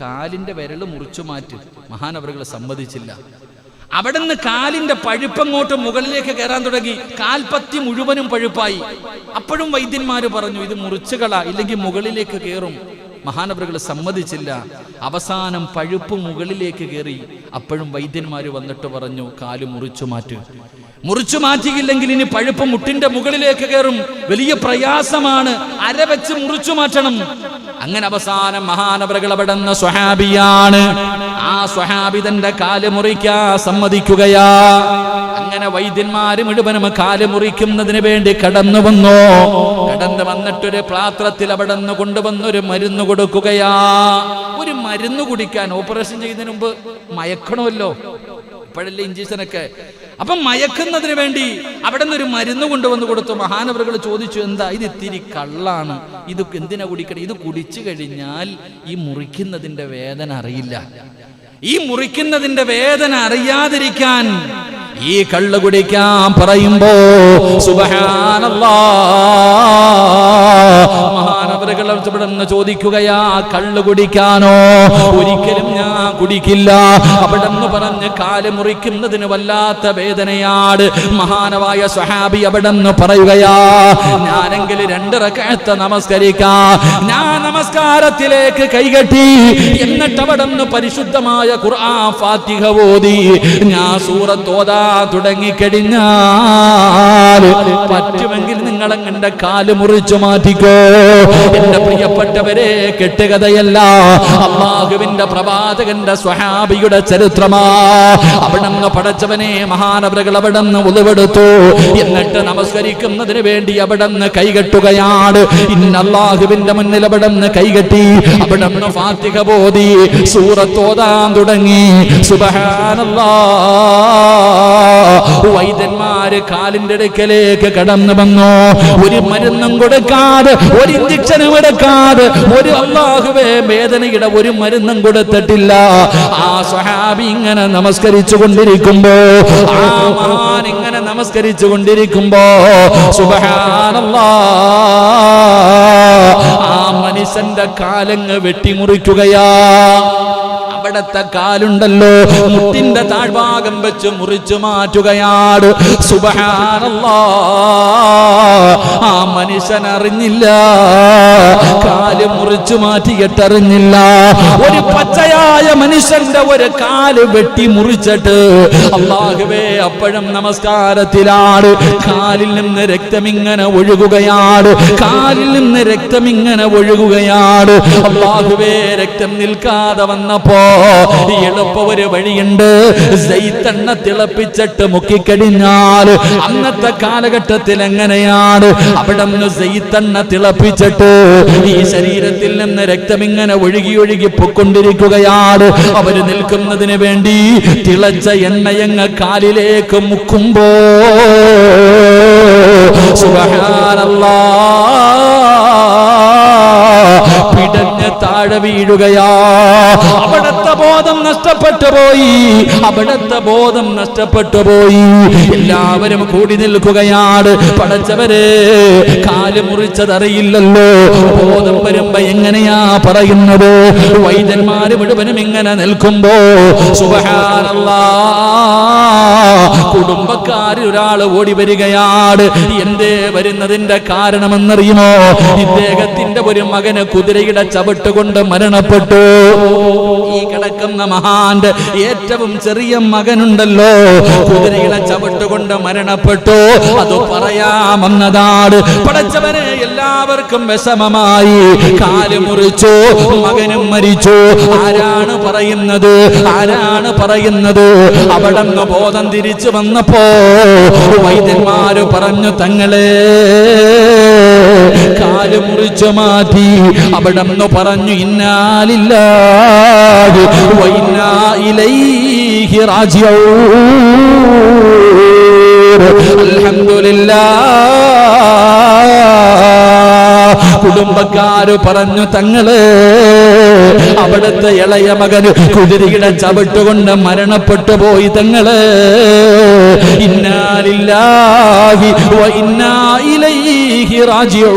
കാലിന്റെ വിരൽ മുറിച്ചു മാറ്റി. മഹാനവറുകൾ സമ്മതിച്ചില്ല. അവിടുന്ന് കാലിന്റെ പഴുപ്പങ്ങോട്ട് മുകളിലേക്ക് കയറാൻ തുടങ്ങി. കാൽപ്പത്തി മുഴുവനും പഴുപ്പായി. അപ്പോഴും വൈദ്യന്മാര് പറഞ്ഞു, ഇത് മുറിച്ചുകള, ഇല്ലെങ്കിൽ മുകളിലേക്ക് കയറും. മഹാനവറുകൾ സമ്മതിച്ചില്ല. അവസാനം പഴുപ്പ് മുകളിലേക്ക് കയറി. അപ്പോഴും വൈദ്യന്മാര് വന്നിട്ട് പറഞ്ഞു, കാല് മുറിച്ചു മാറ്റു. മുറിച്ചു മാറ്റിയില്ലെങ്കിൽ ഇനി പഴുപ്പ് മുട്ടിന്റെ മുകളിലേക്ക് കയറും, വലിയ പ്രയാസമാണ്, അരവെച്ച് മുറിച്ചു മാറ്റണം. അങ്ങനെ അവസാനം മഹാനവറുകൾ അവിടുന്ന് സ്വഹാബിയാണ്. ആ സ്വഹാബി തന്റെ കാല് മുറിക്കാൻ സമ്മതിക്കുകയാ. അങ്ങനെ വൈദ്യന്മാര് മുഴുവനും കാല് മുറിക്കുന്നതിന് വേണ്ടി കടന്നു വന്നു. കടന്നു വന്നിട്ടൊരു പാത്രത്തിൽ അവിടുന്ന് കൊണ്ടുവന്നൊരു മരുന്ന് കൊടുക്കുകയാ. ഒരു മരുന്ന് കുടിക്കാൻ ഓപ്പറേഷൻ ചെയ്യുന്നതിന് മുമ്പ് മയക്കണമല്ലോ, ഇപ്പോഴല്ലേ ഇഞ്ചക്ഷനൊക്കെ. അപ്പം മയക്കുന്നതിന് വേണ്ടി അവിടെ നിന്ന് ഒരു മരുന്ന് കൊണ്ടുവന്ന് കൊടുത്തു. മഹാനവറുകൾ ചോദിച്ചു, എന്താ ഇത്? ഇത്തിരി കള്ളാണ്, ഇത് എന്തിനാ കുടിക്കണം? ഇത് കുടിച്ചു കഴിഞ്ഞാൽ ഈ മുറിക്കുന്നതിന്റെ വേദന അറിയില്ല. ഈ മുറിക്കുന്നതിന്റെ വേദന അറിയാതിരിക്കാൻ ഈ കള്ള് കുടിക്കാൻ പറയുമ്പോ സുബ്ഹാനല്ലാഹ്, മഹാനവറുകൾ അവിടുന്ന് ചോദിക്കുകയാ, കള്ള് കുടിക്കാനോ? ഒരിക്കലും ഞാൻ കുടിക്കില്ല. അവിടെന്ന് പറഞ്ഞ് കാല് മുറിക്കുന്നതിന് വല്ലാത്ത വേദനയാണ്. മഹാനവായ സ്വഹാബി അവിടെന്ന് പറയുകയാ, ഞാനെങ്കിൽ 2 റക്അത്ത് നമസ്കരിക്കാം. ഞാൻ നമസ്കാരത്തിലേക്ക് കൈകെട്ടി എന്നിട്ട് അവിടെന്ന് പരിശുദ്ധമായ ഖുർആൻ ഫാത്തിഹ ഓതി ഞാൻ സൂറത്ത് ഓതാൻ തുടങ്ങിക്കഴിഞ്ഞാൽ പറ്റുമെങ്കിൽ നിങ്ങൾ എന്റെ കാല് മുറിച്ചു മാറ്റിക്കോ. എന്റെ പ്രിയപ്പെട്ടവരെ, കെട്ടുകഥയല്ല, അല്ലാഹുവിന്റെ പ്രവാചകന്റെ സ്വഹാബിയുടെ ചരിത്രമാ. അവിടുന്ന് പടച്ചവനെ മഹാനവറുകൾ അവിടുന്ന് ഉളുവെടുത്തു. എന്നിട്ട് നമസ്കരിക്കുന്നതിന് വേണ്ടി അവിടുന്ന് കൈകെട്ടുകയാണ്. അല്ലാഹുവിന്റെ മുന്നിൽ അവിടുന്ന് കൈകെട്ടി അവിടുന്ന് ഫാത്തിഹ ഓതി സൂറത്ത് ഓതാൻ തുടങ്ങി. സുബ്ഹാനല്ലാഹ്, വൈദ്യന്മാര് കാലിന്റെ അടുക്കലേക്ക് കടന്നു വന്നു. ഒരു മരുന്നും കൊടുക്കാതെ, ഒരു ഇഞ്ചക്ഷനും എടുക്കാതെ, ഒരു അല്ലാഹുവേ വേദനയുടെ ഒരു മരുന്നും കൊടുത്തിട്ടില്ല. ആ സ്വഹാബി ഇങ്ങനെ നമസ്കരിച്ചു കൊണ്ടിരിക്കുമ്പോ, ആ മഹാൻ ഇങ്ങനെ നമസ്കരിച്ചു കൊണ്ടിരിക്കുമ്പോ സുബ്ഹാനല്ലാഹ്, ആ മനുഷ്യന്റെ കാലങ്ങ് വെട്ടിമുറിക്കുകയാ. അവിടത്തെ കാലുണ്ടല്ലോ, മുട്ടിന്റെ താഴ്ഭാഗം വെച്ച് മുറിച്ചു മാറ്റുകയാണ്. സുബ്ഹാനല്ലാഹ്, ആ മനുഷ്യൻ അറിഞ്ഞില്ല, കാല് മുറിച്ചു മാറ്റിയിട്ടറിഞ്ഞില്ല. ഒരു പച്ചയായ മനുഷ്യന്റെ ഒരു കാല് വെട്ടി മുറിച്ചിട്ട് അല്ലാഹുവേ അപ്പോഴും നമസ്കാരത്തിലാണ്. കാലിൽ നിന്ന് രക്തമിങ്ങനെ ഒഴുകുകയാണ്, കാലിൽ നിന്ന് രക്തമിങ്ങനെ ഒഴുകുകയാണ്. അല്ലാഹുവേ, രക്തം നിൽക്കാതെ വന്നപ്പോ എളുപ്പ ഒരു വഴിയുണ്ട്. സൈത്തെണ്ണ തിളപ്പിച്ചിട്ട് മുക്കിക്കഴിഞ്ഞാൽ, അന്നത്തെ കാലഘട്ടത്തിൽ എങ്ങനെയാണ്, അവിടെ നിന്ന് സൈത്തെണ്ണ തിളപ്പിച്ചിട്ട് ഈ ശരീരത്തിൽ നിന്ന് രക്തം ഇങ്ങനെ ഒഴുകി ഒഴുകി പൊക്കൊണ്ടിരിക്കുകയാണ്. അവര് നിൽക്കുന്നതിന് വേണ്ടി തിളച്ച എണ്ണയങ്ങ് കാലിലേക്ക് മുക്കുമ്പോ സുബ്ഹാനല്ലാഹ്, പിടഞ്ഞ് താഴെ വീഴുകയാ. അവിടത്തെ ബോധം നഷ്ടപ്പെട്ടു പോയി, അവിടത്തെ ബോധം നഷ്ടപ്പെട്ടു പോയി. എല്ലാവരും കൂടി നിൽക്കുകയാണ്. പടച്ചവരെ, കാല് മുറിച്ചതറിയില്ലല്ലോ. ബോധം വരുമ്പോ എങ്ങനെയാ പറയുന്നത്? വൈദ്യന്മാര് മുഴുവനും ഇങ്ങനെ നിൽക്കുമ്പോ സുബ്ഹാനല്ലാഹ്, കുടുംബക്കാരിൽ ഒരാൾ ഓടി വരികയാണ്. എന്തേ വരുന്നതിന്റെ കാരണമെന്നറിയുമോ? ഇദ്ദേഹത്തിന്റെ ഒരു മകന് കുതിരയുടെ ചവിട്ട് കൊണ്ട് മരണപ്പെട്ടു. ഈ കിടക്കുന്ന മഹാന്റെ ഏറ്റവും ചെറിയ മകനുണ്ടല്ലോ, കുതിരയുടെ ചവിട്ട് കൊണ്ട് മരണപ്പെട്ടു. അത് പറയാമെന്നതാണ്. പടച്ചവനെ, എല്ലാവർക്കും വിഷമമായി. കാല് മുറിച്ചു, മകനും മരിച്ചു. ആരാണ് പറയുന്നത്? ആരാണ് പറയുന്നത്? അവിടുന്ന് ബോധം തിരിച്ചു വന്നപ്പോ വൈദ്യന്മാര് പറഞ്ഞു, തങ്ങളെ കാല് മുറിച്ചു മാറ്റി. അവിടുന്ന് പറഞ്ഞു, ഇന്നാലില്ലാഹി വ ഇന്നാ ഇലൈഹി റാജിഊൻ. അൽഹംദുലില്ലാഹ്. കുടുംബക്കാര് പറഞ്ഞു, തങ്ങള് അവിടുത്തെ ഇളയ മകന് കുതിരയുടെ ചവിട്ടുകൊണ്ട് മരണപ്പെട്ടു പോയി. തങ്ങള് ഇന്നാലില്ലാഹി വ ഇന്നാ ഇലൈഹി റാജിഊൻ.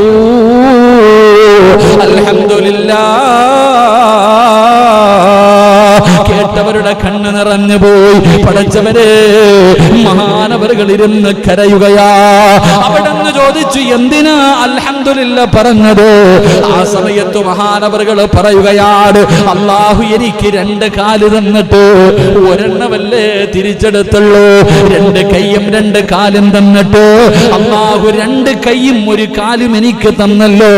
അൽഹംദുലില്ലാഹ്. കേട്ടവരുടെ കണ്ണ് നിറഞ്ഞു പോയി. പടച്ചവരെ, മഹാനവറുകൾ ഇരുന്ന് കരയുകയാ. അവിടെന്ന് ചോദിച്ചു, എന്തിനാ അൽഹംദുലില്ലാഹ് പറഞ്ഞത്? ആ സമയത്ത് മഹാനവറുകൾ പറയുകയാണ്, അല്ലാഹു എനിക്ക് 2 കാല് തന്നിട്ട് ഒരെണ്ണമല്ലേ തിരിച്ചെടുത്തുള്ളൂ. 2 കൈയും 2 കാലും തന്നിട്ട് അല്ലാഹു 2 കൈയും 1 കാലും എനിക്ക് തന്നല്ലോ.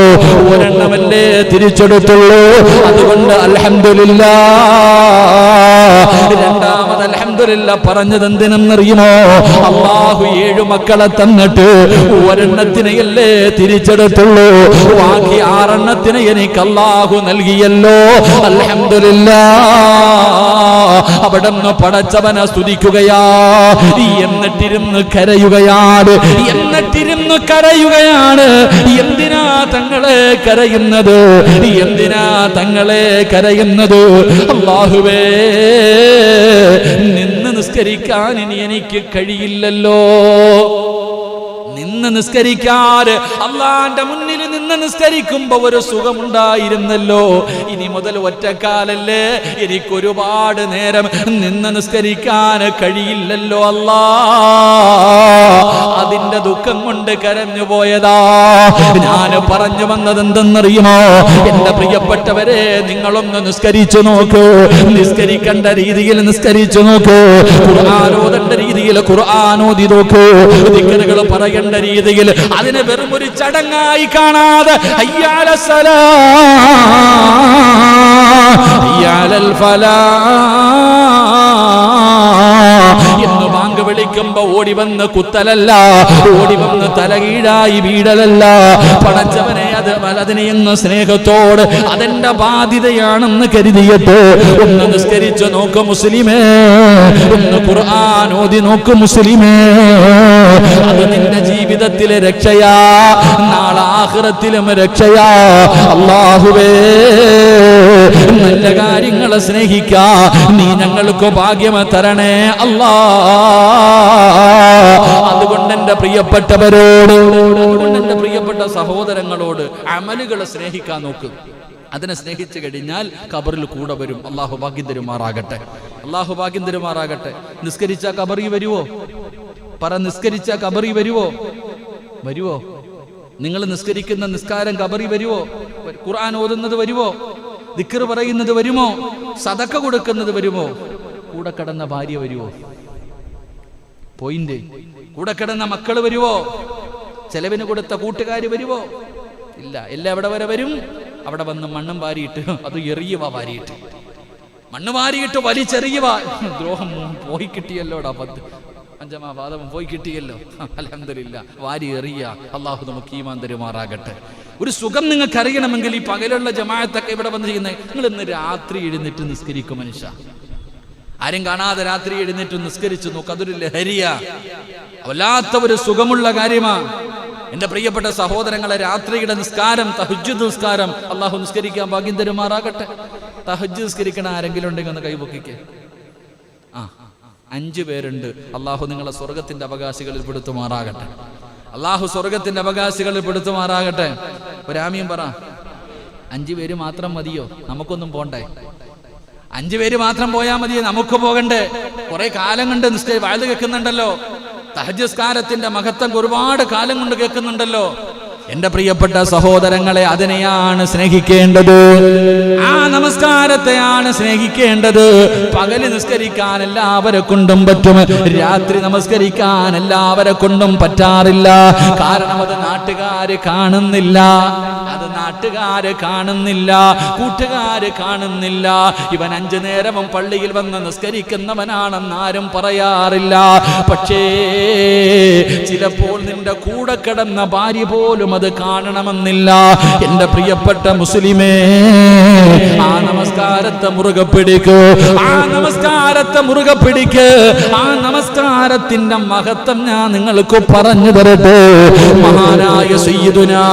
ഒരെണ്ണമല്ലേ തിരിച്ചെടുത്തുള്ളൂ. അതുകൊണ്ട് അൽഹംദുലില്ലാഹ്. രണ്ടാമത് അൽഹംദുലില്ലാഹ് അൽഹംദുലില്ലാ പറഞ്ഞത് എന്തിനെന്നറിയുമോ? അല്ലാഹു 7 മക്കളെ തന്നിട്ട് ഒരെണ്ണത്തിനെയല്ലേ തിരിച്ചെടുത്തുള്ളൂ, ബാക്കി 6 എണ്ണത്തിന് എനിക്ക് അല്ലാഹു നൽകിയല്ലോ. അൽഹംദുലില്ലാ. അവിടുന്ന് പടച്ചവനെ സ്തുതിക്കുകയാ, എന്നിട്ടിരുന്ന് കരയുകയാണ്. എന്തിനാ തങ്ങളെ കരയുന്നത്? അല്ലാഹുവേ, നിന്ന് നിസ്കരിക്കാൻ ഇനി എനിക്ക് കഴിയില്ലല്ലോ. നിന്ന് നിസ്കരിക്കാൻ അള്ളാന്റെ മുന്നിൽ നിന്ന് നിസ്കരിക്കുമ്പോ ഒരു സുഖമുണ്ടായിരുന്നല്ലോ. ഇനി മുതൽ ഒറ്റക്കാലല്ലേ, എനിക്ക് ഒരുപാട് നേരം നിന്ന് നിസ്കരിക്കാൻ കഴിയില്ലല്ലോ അല്ലാ. അതിന്റെ ദുഃഖം കൊണ്ട് കരഞ്ഞു പോയതാ. ഞാൻ പറഞ്ഞു വന്നത് എന്തെന്നറിയുമോ? എന്റെ പ്രിയപ്പെട്ടവരെ, നിങ്ങളൊന്ന് നിസ്കരിച്ചു നോക്കൂ. നിസ്കരിക്കേണ്ട രീതിയിൽ നിസ്കരിച്ചു നോക്കൂ. ഖുർആൻ ഓതേണ്ട രീതിയിൽ ഖുർആൻ ഓതി നോക്കൂ. ദിക്റുകൾ പറയേണ്ട രീതിയിൽ അതിനെ വെറും ഒരു ചടങ്ങായി കാണാതെ ഹയ്യാല സലാ ഹയ്യാലൽ ഫലാ എന്ന് ബാങ്ക് വിളിക്കുമ്പോ ഓടി വന്ന് കുത്തലല്ല, ഓടി വന്ന് തലകീഴായി വീടലല്ല. പടച്ചവനെ, അതിനെ എന്ന് സ്നേഹത്തോട് അതെന്റെ ബാധ്യതയാണെന്ന് കരുതിയിട്ട് ഒന്ന് നിസ്കരിച്ചു നോക്ക് മുസ്ലിമേ. ഒന്ന് ഖുർആൻ ഓതി നോക്ക് മുസ്ലിമേ. അത് നിന്റെ ജീവിതത്തിലെ രക്ഷയാ, നാളെ ആഖിറത്തിലും രക്ഷയാ. അല്ലാഹുവേ, നല്ല കാര്യങ്ങളെ സ്നേഹിക്കാ നീ ഞങ്ങൾക്ക് ഭാഗ്യം തരണേ അല്ലാ. അതുകൊണ്ട് എന്റെ പ്രിയപ്പെട്ടവരോട്, എന്റെ പ്രിയപ്പെട്ട സഹോദരങ്ങളോട് അമലുകളെ സ്നേഹിക്കാൻ നോക്ക്. അതിനെ സ്നേഹിച്ചു കഴിഞ്ഞാൽ ഖബറിൽ കൂടെ വരും. അല്ലാഹു ഭാഗ്യം തരുമാറാകട്ടെ. നിസ്കരിച്ച ഖബറിൽ വരുവോ? നിസ്കരിച്ച ഖബറിൽ വരുവോ? നിങ്ങൾ നിസ്കരിക്കുന്ന നിസ്കാരം ഖബറിൽ വരുവോ? ഖുർആൻ ഓതുന്നത് വരുവോ? ദിക്ർ പറയുന്നത് വരുമോ? സദക്ക കൊടുക്കുന്നത് വരുമോ? കൂടെ കിടന്ന ഭാര്യ വരുവോ? പോയിന്റ്. കൂടെ കിടന്ന മക്കൾ വരുവോ? ചെലവിന് കൊടുത്ത കൂട്ടുകാര് വരുവോ? ഇല്ല. എല്ലാം എവിടെ വരെ വരും? അവിടെ വന്ന് മണ്ണും വാരിയിട്ട്, അത് എറിയുക, മണ്ണ് വാരിയിട്ട് വലിച്ചെറിയുക. ദ്രോഹം പോയി കിട്ടിയല്ലോടാ, 5 പാദം പോയി കിട്ടിയല്ലോ. അൽഹംദുലില്ലാ. വാരി എറിയ. അല്ലാഹു നമുക്ക് ഈമാൻ തരുമാറാകട്ടെ. ഒരു സുഖം നിങ്ങൾക്ക് അറിയണമെങ്കിൽ ഈ പകലുള്ള ജമാഅത്തൊക്കെ ഇവിടെ വന്ന് ചെയ്യുന്നത്, നിങ്ങൾ ഇന്ന് രാത്രി എഴുന്നേറ്റ് നിസ്കരിക്കും മനുഷ്യ. ആരും കാണാതെ രാത്രി എഴുന്നേറ്റ് നിസ്കരിച്ചു നോക്ക്. അതൊരു ലഹരിയാ, വല്ലാത്ത ഒരു സുഖമുള്ള കാര്യമാ. എന്റെ പ്രിയപ്പെട്ട സഹോദരങ്ങളെ, രാത്രിയുടെ നിസ്കാരം, തഹജ്ജുദ് നിസ്കാരം, അല്ലാഹു നിസ്കരിക്കാൻ ഭാഗ്യം തരുമാറാകട്ടെ. തഹജ്ജുദ് നിസ്കരിക്കണ ആരെങ്കിലും ഉണ്ടെങ്കിൽ ഒന്ന് കൈപൊക്കിക്കേ. 5 പേരുണ്ട്. അല്ലാഹു നിങ്ങളെ സ്വർഗത്തിന്റെ അവകാശികളിൽ പെടുത്തുമാറാകട്ടെ. അല്ലാഹു സ്വർഗത്തിന്റെ അവകാശികളിൽ പെടുത്തുമാറാകട്ടെ. ഒരു ആമീൻ പറ. 5 പേര് മാത്രം മതിയോ? നമുക്കൊന്നും പോണ്ടേ? 5 പേര് മാത്രം പോയാൽ മതിയോ? നമുക്ക് പോകണ്ടേ? കുറെ കാലം കൊണ്ട് വാഴ്ന്നു കേൾക്കുന്നുണ്ടല്ലോ. തഹജ്ജുദ് നിസ്കാരത്തിന്റെ മഹത്വം ഒരുപാട് കാലം കൊണ്ട് കേൾക്കുന്നുണ്ടല്ലോ. എന്റെ പ്രിയപ്പെട്ട സഹോദരങ്ങളെ, അതിനെയാണ് സ്നേഹിക്കേണ്ടത്. ആ നമസ്കാരത്തെയാണ് സ്നേഹിക്കേണ്ടത്. പകല് നിസ്കരിക്കാൻ എല്ലാവരെ കൊണ്ടും പറ്റും, രാത്രി നമസ്കരിക്കാൻ എല്ലാവരെ കൊണ്ടും പറ്റാറില്ല. കാരണം അത് നാട്ടുകാര് കാണുന്നില്ല, കൂട്ടുകാര് കാണുന്നില്ല. ഇവൻ 5 നേരവും പള്ളിയിൽ വന്ന് നിസ്കരിക്കുന്നവനാണെന്ന് ആരും പറയാറില്ല. പക്ഷേ ചിലപ്പോൾ നിന്റെ കൂടെ കിടന്ന ഭാര്യ പോലും അത് കാണണമെന്നില്ല. എന്റെ പ്രിയപ്പെട്ട മുസ്ലിമേ, ആ നമസ്കാരത്തെ മുറുകെ പിടിക്കൂ. ആ നമസ്കാരത്തിന്റെ മഹത്വം ഞാൻ നിങ്ങൾക്ക് പറഞ്ഞു തരട്ടെ. മഹാനായ സയ്യിദുനാ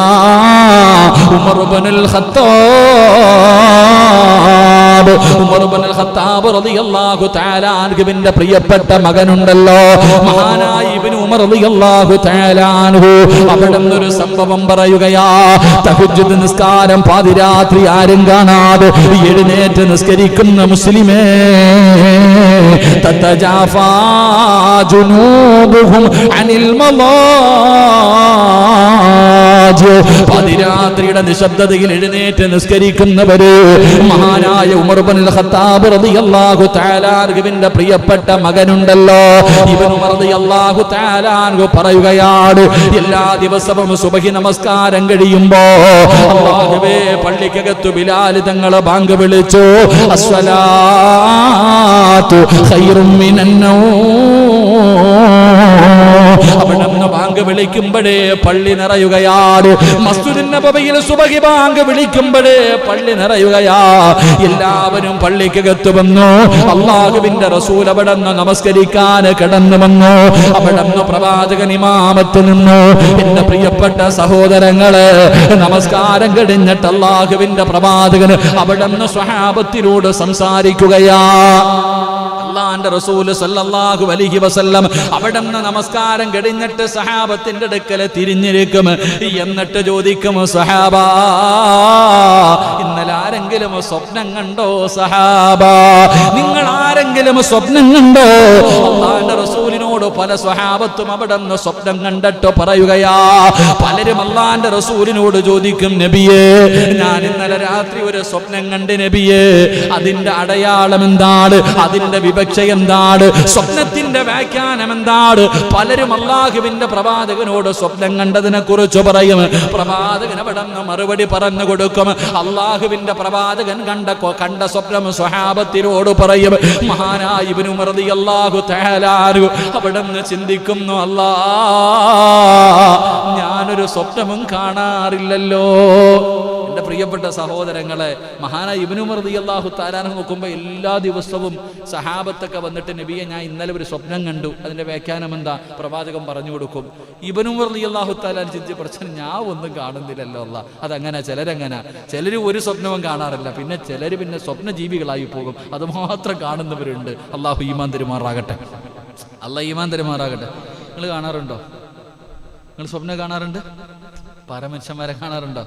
ഉമർ ഇബ്നുൽ ഖത്താബ് റളിയല്ലാഹു തആല അൻഹുവിന്റെ പ്രിയപ്പെട്ട മകനുണ്ടല്ലോ, മഹാനായ ഇബ്നു ഉമർ റളിയല്ലാഹു തആല അൻഹു. അവിടുന്ന് ഒരു സംഭവം പറയുകയാ. തഹജ്ജുദ് നിസ്കാരം പാതിരാത്രി ആരും കാണാതെ എഴുന്നേറ്റ് നിസ്കരിക്കുന്ന മുസ്ലിമേ, തതജാഫാ ജുനൂബുഹും അനിൽ മളാജി. പാതിരാത്രിയുടെ നിശബ്ദതയിൽ എഴുന്നേറ്റ് നിസ്കരിക്കുന്നവര് മഹാനായ ഉമർ ഇബ്നുൽ ഖത്താബ് റളിയല്ലാഹു തആല അൻഹുവിന്റെ പ്രിയപ്പെട്ട മകനുണ്ടല്ലോ, ഇബ്നു ഉമർ റളിയല്ലാഹു തആല അൻഹു പറയുകയാണ്, എല്ലാ ദിവസവും സുബഹി നമസ്കാരം കഴിയുമ്പോ അല്ലാഹുവേ പള്ളിക്കകത്ത് ബിലാൽ തങ്ങൾ ബാങ്ക് വിളിച്ചു, അസ്സലാത്തു ഖൈറും മിനന്നൗം. അവിടുന്ന് ബാങ്ക് വിളിക്കുമ്പോഴേ പള്ളി നിറയുകയാണ്. മസ്ജിദുൻ നബവിയിൽ സുബഹി ബാങ്ക് വിളിക്കുമ്പോഴേ പള്ളി നിറയുകയാ. എല്ലാവരും പള്ളിക്കകത്ത് വന്നു. അല്ലാഹുവിന്റെ റസൂൽ അവിടുന്ന് നമസ്കരിക്കാൻ കടന്നു വന്നു. അവിടുന്ന് പ്രവാചകൻ ഇമാമത്ത് നിന്നു. എന്റെ പ്രിയപ്പെട്ട സഹോദരങ്ങളെ, നമസ്കാരം കഴിഞ്ഞിട്ട് അല്ലാഹുവിന്റെ പ്രവാചകൻ അവിടുന്ന് സ്വഹാബത്തിനോട് സംസാരിക്കുകയാ. അല്ലാഹുവിന്റെ റസൂൽ സല്ലല്ലാഹു അലൈഹി വസല്ലം അവിടുന്ന് നമസ്കാരം കഴിഞ്ഞിട്ട് സഹാബത്തിന്റെ അടുക്കൽ തിരിഞ്ഞിരിക്കും. എന്നിട്ട് ചോദിക്കും, സഹാബാ ഇന്നലെ ആരെങ്കിലും സ്വപ്നം കണ്ടോ? സഹാബ നിങ്ങൾ ആരെങ്കിലും സ്വപ്നം കണ്ടോ? അല്ലാഹുവിന്റെ റസൂലിനോട് പല സ്വഹാബത്തും അവിടുന്ന് സ്വപ്നം കണ്ടിട്ട് പറയുകയാ. പലരും അല്ലാഹുവിന്റെ റസൂലിനോട് ചോദിക്കും, നബിയേ ഞാൻ ഇന്നലെ രാത്രി ഒരു സ്വപ്നം കണ്ട് നബിയേ, അതിന്റെ അടയാളം എന്താണ്? അതിന്റെ വിവക്ഷ എന്താണ്? സ്വപ്നത്തിന്റെ വ്യാഖ്യാനം എന്താണ്? പലരും അല്ലാഹുവിന്റെ പ്രവാചകനോട് സ്വപ്നം കണ്ടതിനെ കുറിച്ച് പറയും. പ്രവാചകൻ അവിടുന്ന് മറുപടി പറഞ്ഞു കൊടുക്കും. അല്ലാഹുവിന്റെ പ്രവാചകൻ കണ്ട സ്വപ്നം സ്വഹാബത്തിനോട് പറയും. മഹാനായ ഇബ്നു ഉമർ റളിയല്ലാഹു തആല അൻഹു അവിടുന്ന് ചിന്തിക്കുന്നു, ഞാനൊരു സ്വപ്നവും കാണാറില്ലല്ലോ. എന്റെ പ്രിയപ്പെട്ട സഹോദരങ്ങളെ, മഹാനായ ഇബ്നു ഉമർ റളിയല്ലാഹു തആല അൻഹു നോക്കുമ്പോൾ എല്ലാ ദിവസവും സഹാബത്തൊക്കെ വന്നിട്ട്, നബിയെ ഞാൻ ഇന്നലെ ഒരു സ്വപ്നം കണ്ടു, അതിന്റെ വ്യാഖ്യാനം എന്താ? പ്രവാചകൻ പറഞ്ഞു കൊടുക്കും. ഇബ്നു ഉമർ റളിയല്ലാഹു തആല ചിന്തിച്ച് പഠിച്ചാൽ ഞാൻ ഒന്നും കാണുന്നില്ലല്ലോ അല്ലാ. അതങ്ങനെ ചിലർ ഒരു സ്വപ്നവും കാണാറില്ല. പിന്നെ ചിലർ സ്വപ്ന ജീവികളായി പോകും. അത് മാത്രം കാണുന്നവരുണ്ട്. അല്ലാഹു ഈമാൻ തരുമാറാകട്ടെ. അല്ലാഹു ഈമാൻ തരുമാറാകട്ടെ. നിങ്ങൾ കാണാറുണ്ടോ? നിങ്ങൾ സ്വപ്നം കാണാറുണ്ട്? പരമനുഷ്യന്മാരെ കാണാറുണ്ടോ?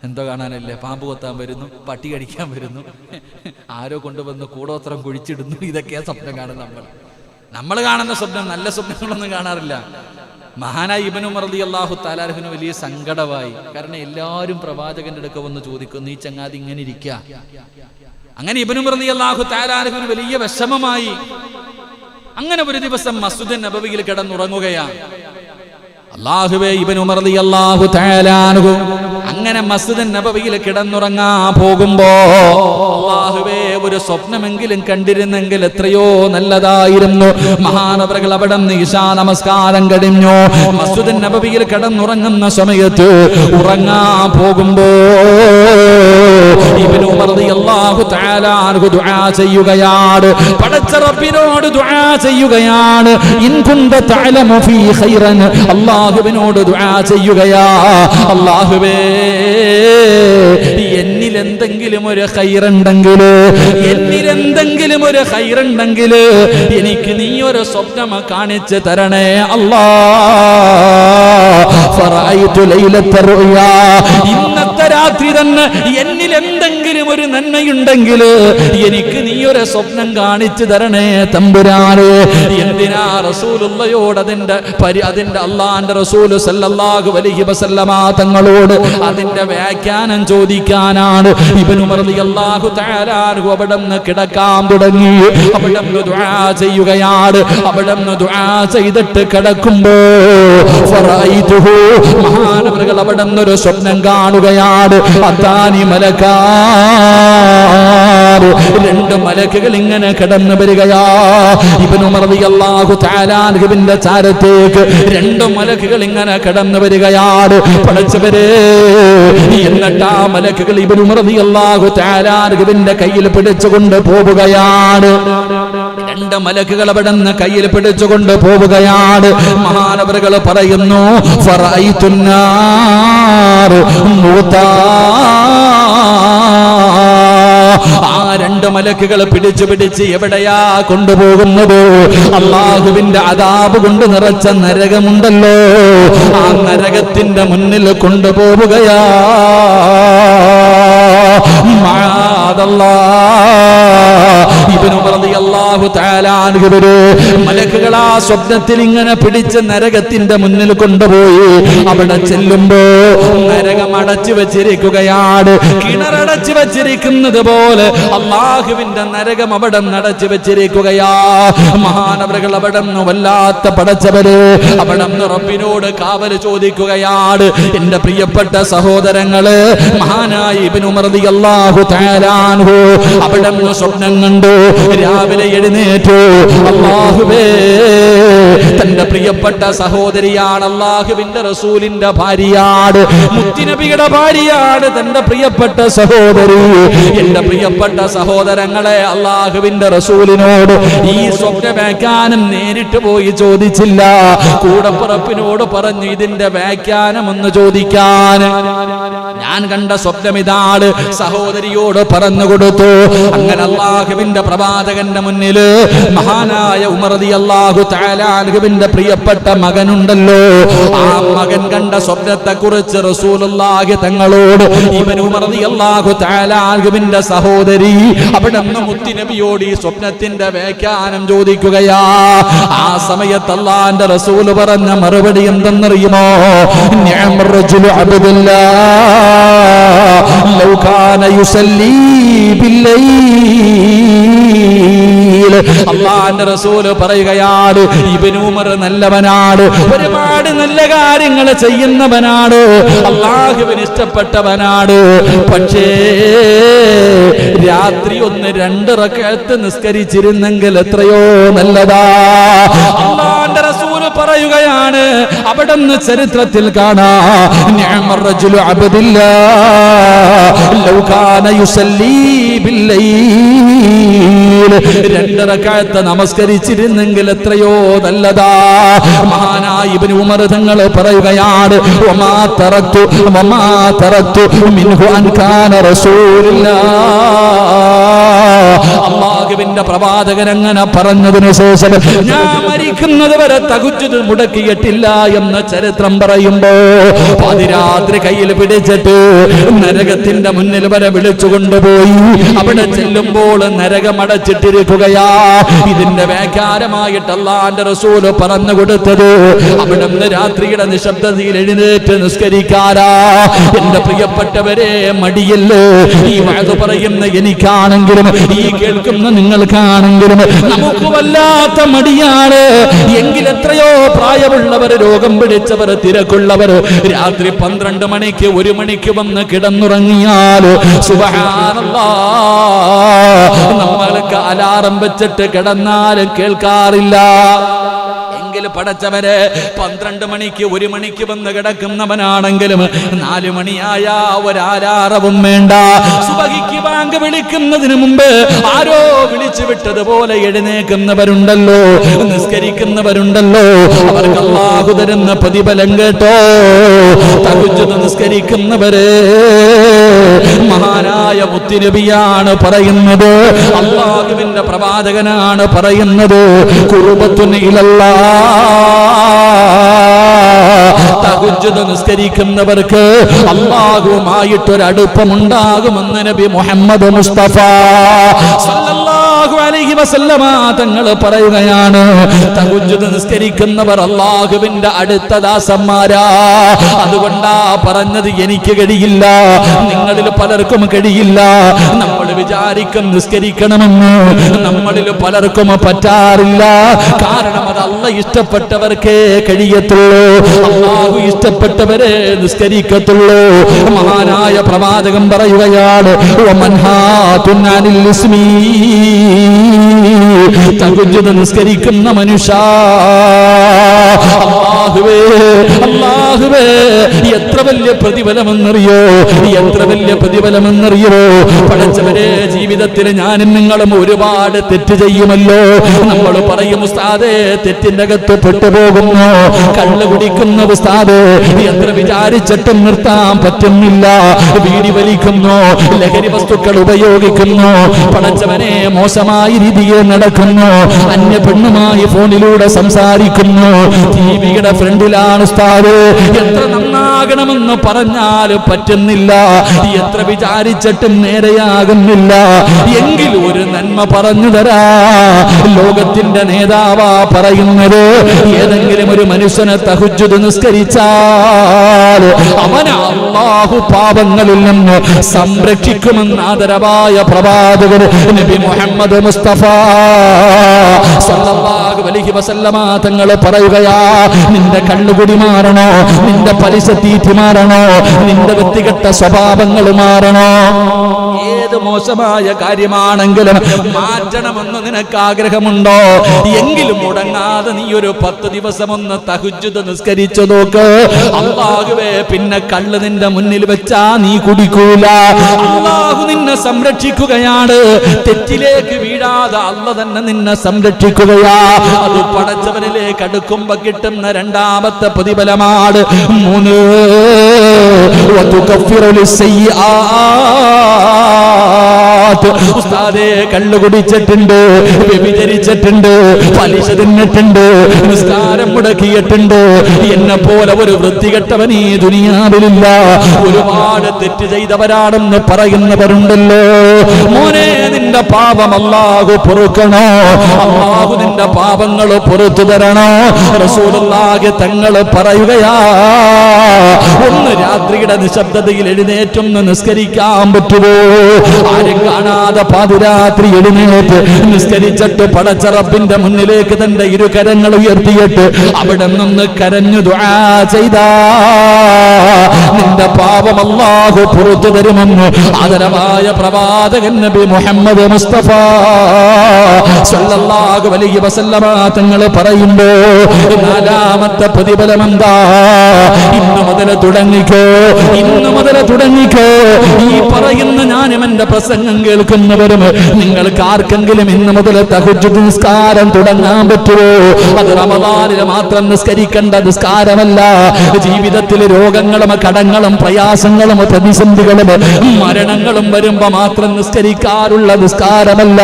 എന്തോ കാണാനല്ലേ? പാമ്പ് കൊത്താൻ വരുന്നു, പട്ടി കടിക്കാൻ വരുന്നു, ആരോ കൊണ്ടുവന്ന് കൂടോത്രം കുഴിച്ചിടുന്നു. ഇതൊക്കെയാ സ്വപ്നം കാണുന്നത്. നമ്മൾ കാണുന്ന സ്വപ്നം നല്ല സ്വപ്നങ്ങളൊന്നും കാണാറില്ല. മഹാനായ ഇബ്നു ഉമർ റളിയല്ലാഹു തആല അൻഹുവിന് വലിയ സങ്കടമായി. കാരണം എല്ലാവരും പ്രവാചകന്റെ അടുക്ക വന്ന് ചോദിക്കുന്നു, ഈ ചങ്ങാതി ഇങ്ങനെ ഇരിക്കുക. അങ്ങനെ ഇബ്നു ഉമർ റളിയല്ലാഹു തആല അൻഹുവിന് വലിയ വിഷമമായി. അങ്ങനെ ഒരു ദിവസം മസ്ജിദുൻ നബവിയിൽ കിടന്നുറങ്ങുകയാണ്. അല്ലാഹുവേ, ഇബ്നു ഉമർ റളിയല്ലാഹു തആല അൻഹു അങ്ങനെ മസ്ജിദുൻ നബവിയിൽ കിടന്നുറങ്ങാൻ പോകുമ്പോ അല്ലാഹുവേ ഒരു സ്വപ്നമെങ്കിലും കണ്ടിരുന്നെങ്കിൽ എത്രയോ നല്ലതായിരുന്നു. മഹാനവറുകൾ അവിടെ നിന്ന് ഇശാ നമസ്കാരം കഴിഞ്ഞു. മസ്ജിദുൻ നബവിയിൽ കിടന്നുറങ്ങുന്ന സമയത്ത് ഉറങ്ങാൻ പോകുമ്പോ ഇബ്നു ഉമർ റളിയല്ലാഹു തആല അൻഹു ദുആ ചെയ്യുകയാണ്. പടച്ച റബ്ബിനോട് ദുആ ചെയ്യുകയാണ്. ഇൻ കുന്ത തഅലമു ഫീ ഖൈറൻ, അല്ലാഹുവിനോട് ദുആ ചെയ്യുകയാ. അല്ലാഹുവേ, എന്നിലെന്തെങ്കിലും ഒരു ഖൈറുണ്ടെങ്കിൽ, എനിക്ക് നീ ഒരു സ്വപ്നം കാണിച്ചു തരണേ അല്ലാ. ഫറഅയ്തു ലൈലത്ത റുയാ, ഇന്നത്തെ രാത്രി തന്നെ എന്നിൽ എന്തെങ്കിലും ഒരു നന്മയുണ്ടെങ്കിൽ എനിക്ക് നീ ഒരു സ്വപ്നം കാണിച്ചു തരണേ തമ്പുരാനെ. എന്തിനാ റസൂലുള്ളയോട് അതിന്റെ അല്ലാഹുവിന്റെ റസൂൽ സല്ലല്ലാഹു അലൈഹി വസല്ലമ തങ്ങളോട് അതിന്റെ വ്യാഖ്യാനം ചോദിക്കാനാണ്. ഇബ്നു ഉമർ റളിയല്ലാഹു തആല അൻഹു അവിടുന്ന് കിടക്കാൻ തുടങ്ങി. അവിടുന്ന് ദുആ ചെയ്യുകയാണ്. അവിടുന്ന് ദുആ ചെയ്തിട്ട് കിടക്കുമ്പോ ഫറഅയ്തുഹു, മഹാനവറുകൾ അവിടുന്ന് ഒരു സ്വപ്നം കാണുകയാണ്. അതാനി മലക്കാൻ, രണ്ട് മലക്കുകൾ ഇങ്ങനെ കടന്നു വരികയാ. ഇബ്നു ഉമർ റളിയല്ലാഹു തആല അൻഹുവിന്റെ ചാരത്തേക്ക് രണ്ട് മലക്കുകൾ ഇങ്ങനെ കടന്നു വരികയാണ്. പടച്ചവരെ, എന്നിട്ട് ആ മലക്കുകൾ ഇബ്നു ഉമർ റളിയല്ലാഹു തആല അൻഹുവിന്റെ കയ്യിൽ പിടിച്ചുകൊണ്ട് പോവുകയാണ്. രണ്ട് മലക്കുകൾ അവിടുന്ന് കയ്യിൽ പിടിച്ചുകൊണ്ട് പോവുകയാണ്. മഹാനവറുകൾ പറയുന്നു, ഫറഅയ്തുന്നാർ മൂതാ, ആ രണ്ട് മലക്കുകൾ പിടിച്ച് എവിടെയാ കൊണ്ടുപോകുന്നത്? അല്ലാഹുവിന്റെ അദാബ് കൊണ്ട് നിറച്ച നരകമുണ്ടല്ലോ, ആ നരകത്തിന്റെ മുന്നിൽ കൊണ്ടുപോവുകയാ. ഇബ്നു ഉമർ റളിയല്ലാഹു തആല അൻഹു മലക്കുകൾ ആ സ്വപ്നത്തിൽ ഇങ്ങനെ പിടിച്ച് നരകത്തിന്റെ മുന്നിൽ കൊണ്ടുപോയി അവിടെ ചെല്ലുമ്പോ നരകം അടച്ചു വെച്ചിരിക്കുകയാണ്. കിണറടച്ചു വെച്ചിരിക്കുന്നത് പോലെ അല്ലാഹുവിന്റെ നരകം അവിടെ അടച്ചു വെച്ചിരിക്കുകയാ. മഹാനവറുകൾ അവിടെ നിന്ന് വല്ലാത്ത പടച്ചവര് അവിടെ നിന്ന് റബ്ബിനോട് കാവല് ചോദിക്കുകയാണ്. എന്റെ പ്രിയപ്പെട്ട സഹോദരങ്ങള്, മഹാനായ ഇബ്നു ഉമർ റളിയല്ലാഹു തആല അൻഹു അവിടെ നിന്ന് സ്വപ്നം കണ്ടു. രാവിലെ എഴുന്നേറ്റു. അല്ലാഹുവേ, തന്റെ പ്രിയപ്പെട്ട സഹോദരിയാണ്, അല്ലാഹുവിന്റെ റസൂലിന്റെ ഭാര്യയാണ്, മുത്തുനബിയുടെ ഭാര്യയാണ് തന്റെ പ്രിയപ്പെട്ട സഹോദരി. എന്റെ പ്രിയപ്പെട്ട സഹോദരങ്ങളെ, അല്ലാഹുവിന്റെ റസൂലിനോട് ഈ സ്വപ്നവ്യാഖ്യാനം നേരിട്ട് പോയി ചോദിച്ചില്ല. കൂടപ്പുറപ്പിനോട് പറഞ്ഞു ഇതിന്റെ വ്യാഖ്യാനം ഒന്ന് ചോദിക്കാൻ. ഞാൻ കണ്ട സ്വപ്നം ഇതാണ്, സഹോദരിയോട് പറഞ്ഞു കൊടുത്തു. അങ്ങനെ അല്ലാഹുവിന്റെ പ്രവാചകന്റെ മുന്നിൽ മഹാനായ ഉമർ റളിയല്ലാഹു തആല അൻഹുവിന്റെ പ്രിയപ്പെട്ട മകനുണ്ടല്ലോ, ആ മകൻ കണ്ട സ്വപ്നത്തെ കുറിച്ച് റസൂലുള്ളാഹി തങ്ങളോട് ഇബ്നു ഉമർ റളിയല്ലാഹു തആല അൻഹുവിന്റെ സഹോദരി അവിടെ നിന്ന് മുത്തുനബിയോട് ഈ സ്വപ്നത്തിന്റെ വ്യാഖ്യാനം ചോദിക്കുകയാ. ആ സമയത്ത് അല്ലാഹുവിന്റെ റസൂൽ പറഞ്ഞ മറുപടി എന്തെന്നറിയുമോ? നിഅമർ റജുലു അബ്ദുല്ലാഹ് ലൗ കാന യുസല്ലി ബില്ലൈൽ. അല്ലാഹുവിന്റെ റസൂൽ പറയുകയാണ്, ഇബ്നു ഉമർ നല്ലവനാണ്, ഒരുപാട് നല്ല കാര്യങ്ങൾ ചെയ്യുന്നവനാണ്, അല്ലാഹുവിന് ഇഷ്ടപ്പെട്ടവനാണ്. പക്ഷേ രാത്രി ഒന്ന് 2 റക്അത്ത് നിസ്കരിച്ചിരുന്നെങ്കിൽ എത്രയോ നല്ലതാ. അല്ലാഹുവിന്റെ റസൂൽ പറയുകയാണ്, അവിടുന്ന് ചരിത്രത്തിൽ കാണാം, നിഅമർ റജുലു അബ്ദുല്ലാഹ് ലൗ കാന യുസല്ലി ബില്ലൈൽ. 2 റക്അത്ത് നമസ്കരിച്ചിരുന്നെങ്കിൽ എത്രയോ നല്ലതാ. മഹാനായ ഇബ്നു ഉമർ തങ്ങൾ പറയുകയാണ്, വമാ തറക്തു മിൻഹു അൻ കാന റസൂലുള്ളാഹ്. അല്ലാഹുവിന്റെ പ്രവാചകൻ അങ്ങനെ പറഞ്ഞതിനു ശേഷം ഞാൻ മരിക്കുന്നത് വരെ തഹജ്ജുദ് മുടക്കിയിട്ടില്ല എന്ന് ചരിത്രം പറയുമ്പോ പാതിരാത്രി കയ്യിൽ പിടിച്ചിട്ട് നരകത്തിന്റെ മുന്നിൽ വരെ വിളിച്ചു കൊണ്ടുപോയി. അവിടെ ചെല്ലുമ്പോൾ നരകമടച്ചിട്ടിരിക്കുകയാ. ഇതിന്റെ വ്യാഖ്യാനമായിട്ട് അല്ലാഹുവിന്റെ റസൂൽ പറഞ്ഞു കൊടുത്തത്, അവിടെ നിന്ന് രാത്രിയുടെ നിശബ്ദതയിൽ എഴുന്നേറ്റ് നിസ്കരിക്കാരാ. എന്റെ പ്രിയപ്പെട്ടവരെ, മടിയല്ലേ ഈ വഅദ് പറയുന്ന എനിക്കാണെങ്കിലും ഈ കേൾക്കുന്ന നിങ്ങൾക്കാണെങ്കിലും നമുക്ക് വല്ലാത്ത മടിയാണ്. എങ്കിൽ എത്രയോ പ്രായമുള്ളവർ, രോഗം പിടിച്ചവർ, തിരക്കുള്ളവർ രാത്രി 12 മണിക്ക് 1 മണിക്ക് വന്ന് കിടന്നുറങ്ങിയാൽ സുബ്ഹാനല്ലാഹ്, നമ്മൾക്ക് അലാറം വെച്ചിട്ട് കിടന്നാലും കേൾക്കാറില്ല. പടച്ചവരെ 12 മണിക്ക് 1 മണിക്ക് വന്ന് കിടക്കുന്നവനാണെങ്കിലും 4 മണിയായ ഒരാലാറവും വേണ്ട. സുബഹിക്ക് ബാങ്ക് വിളിക്കുന്നതിന് മുമ്പ് ആരോ വിളിച്ചു വിട്ടതുപോലെ എഴുന്നേക്കുന്നവരുണ്ടല്ലോ, നിസ്കരിക്കുന്നവരുണ്ടല്ലോ, അവർക്ക് അല്ലാഹു തരുന്ന പ്രതിഫലം കേട്ടോ. തഹജ്ജുദ് നിസ്കരിക്കുന്നവരെ മഹാനായ മുത്തുനബിയാണ് പറയുന്നത്, അല്ലാഹുവിന്റെ പ്രവാചകനാണ് പറയുന്നത്, ഖുർബത്തുൻ ഇലല്ലാഹ്. തഹജ്ജുദ് നിസ്കരിക്കുന്നവർക്ക് അല്ലാഹുവുമായിട്ടൊരടുപ്പമുണ്ടാകുമെന്ന് നബി മുഹമ്മദ് മുസ്തഫ സല്ലല്ലാഹു അലൈഹി വസല്ലമ തങ്ങൾ പറയുകയാണ്. തഹജ്ജുദ് നിസ്കരിക്കുന്നവർ അല്ലാഹുവിന്റെ അടുത്ത ദാസന്മാരാ. അതുകൊണ്ടാ പറഞ്ഞത്, എനിക്ക് കഴിയില്ല, നിങ്ങളിൽ പലർക്കും കഴിയില്ല. നമ്മൾ വിചാരിക്കും നിസ്കരിക്കണമെന്ന്, നമ്മളിൽ പലർക്കും പറ്റാറില്ല. കാരണം അത് അല്ലാഹ് ഇഷ്ടപ്പെട്ടവർക്കേ കഴിയത്തുള്ളൂ, അല്ലാഹു ഇഷ്ടപ്പെട്ടവരെ നിസ്കരിക്കത്തുള്ളൂ. മഹാനായ പ്രവാചകൻ പറയുകയാണ്, തഹജ്ജുദ് നിസ്കരിക്കുന്ന മനുഷ്യ, അല്ലാഹുവേ എത്ര വലിയ പ്രതിഫലമെന്നറിയോ, എത്ര വലിയ പ്രതിഫലമെന്നറിയോ. പഠിച്ചവരെ, ജീവിതത്തിൽ ഞാനും നിങ്ങളും ഒരുപാട് തെറ്റ് ചെയ്യുമല്ലോ. നമ്മൾ പറയും, ഉസ്താദേ തെറ്റിന്റെ അകത്ത് പെട്ടുപോകുന്നു, കള്ള് കുടിക്കുന്ന ഉസ്താദേ എത്ര വിചാരിച്ചിട്ടും നിർത്താൻ പറ്റുന്നില്ല, വീടി വലിക്കുന്നു, ലഹരി വസ്തുക്കൾ ഉപയോഗിക്കുന്നു, പഠിച്ചവനെ മോശമായ രീതിയിൽ നടക്കുന്നു, അന്യ പെണ്ണുമായി ഫോണിലൂടെ സംസാരിക്കുന്നു, ടിവിയുടെ ഫ്രണ്ടിലാണ് ഉസ്താദ്. എത്ര നന്നാകണമെന്ന് പറഞ്ഞാൽ പറ്റുന്നില്ല, എത്ര വിചാരിച്ചിട്ടും നേരെയാകുന്നില്ല. എങ്കിൽ ഒരു നന്മ പറഞ്ഞു തരാ. ലോകത്തിന്റെ നേതാവാ പറയുന്നത്, ഏതെങ്കിലും ഒരു മനുഷ്യനെ തഹജ്ജുദ് നിസ്കരിച്ചാൽ അവനെ അല്ലാഹു പാപങ്ങളിൽ നിന്ന് സംരക്ഷിക്കുമെന്ന് ആദരവായ പ്രവാചകൻ നബി മുഹമ്മദ് മുസ്തഫ സല്ലല്ലാഹു അലൈഹി വസല്ലമ തങ്ങൾ പറയുകയാ, നിന്റെ കള്ളുകുടി മാറണോ, നിന്റെ പലിശ തീറ്റി മാറണോ, നിന്റെ വ്യക്തിഗത സ്വഭാവങ്ങൾ മാറണോ, ഏത് മോശമായ കാര്യമാണെങ്കിലും മാറ്റണമെന്ന് നിനക്ക് ആഗ്രഹമുണ്ടോ, എങ്കിലും മുടങ്ങാതെ നീ ഒരു 10 ദിവസം ഒന്ന് തഹജ്ജുദ് നിസ്കരിച്ചു നോക്ക്. അല്ലാഹുവേ, പിന്നെ കള്ള് നിന്റെ മുന്നിൽ വെച്ചാ നീ കുടിക്കൂല. അല്ലാഹു നിന്നെ സംരക്ഷിക്കുകയാണ്. തെറ്റിലേക്ക് വീഴാതെ അല്ലാഹു തന്നെ നിന്നെ സംരക്ഷിക്കുകയാ. അത് പടച്ചവനിലേക്ക് അടുക്കുമ്പോ കിട്ടുന്ന രണ്ടാമത്തെ പ്രതിഫലമാണ്. 3 ഉസ്താദേ, കള്ളു കുടിച്ചിട്ടുണ്ട്, വ്യഭിചരിച്ചിട്ടുണ്ട്, പലിശ തിന്നിട്ടുണ്ട്, നിസ്കാരം മുടക്കിയിട്ടുണ്ട്, എന്നെ പോലെ ഒരു വൃത്തികെട്ടവൻ ഈ ദുനിയാവിലില്ല. ഒരുപാട് തെറ്റ് ചെയ്തവരാണെന്ന് പറയുന്നവരുണ്ടല്ലോ. മോനെ, നിന്റെ പാപം അല്ലാഹു പൊറുക്കണോ? അല്ലാഹു നിന്റെ പാപങ്ങൾ പൊറുത്തു തരണോ? റസൂലുള്ളാഹി തങ്ങൾ പറയുകയാ, ഒന്ന് രാത്രിയുടെ നിശബ്ദതയിൽ എഴുന്നേറ്റൊന്ന് നിസ്കരിക്കാൻ പറ്റുമോ? ആരും കാണാതെ പാതിരാത്രി എഴുന്നേറ്റ് നിസ്കരിച്ചിട്ട് പടച്ച റബ്ബിന്റെ മുന്നിലേക്ക് തന്റെ ഇരുകരങ്ങൾ ഉയർത്തിയിട്ട് അവിടെ നിന്ന് കരഞ്ഞു ദുആ ചെയ്താ നിന്റെ പാപം അല്ലാഹു പുറത്തു തരുമെന്ന് ആദരവായ പ്രവാചകൻ നബി മുഹമ്മദ് മുസ്തഫ സല്ലല്ലാഹു അലൈഹി വസല്ലമ തങ്ങൾ പറയുമ്പോ നാലാമത്തെ പ്രതിഫലം എന്താ? ഇന്ന് മുതൽ തുടങ്ങിക്കോ, ഇന്ന് മുതൽ തുടങ്ങിക്കോ. ഈ പറയുന്ന ഞാനും എന്റെ പ്രസംഗം കേൾക്കുന്നവരും നിങ്ങൾക്ക് ആർക്കെങ്കിലും ഇന്ന് മുതൽ തഹജ്ജുദ് നിസ്കാരം തുടങ്ങാൻ പറ്റുമോ? അത് റമദാനിൽ മാത്രം നിസ്കരിക്കേണ്ട നിസ്കാരമല്ല. ജീവിതത്തിൽ രോഗങ്ങളും കടങ്ങളും പ്രയാസങ്ങളും പ്രതിസന്ധികളും മരണങ്ങളും വരുമ്പോ മാത്രം നിസ്കരിക്കാറുള്ള നിസ്കാരമല്ല.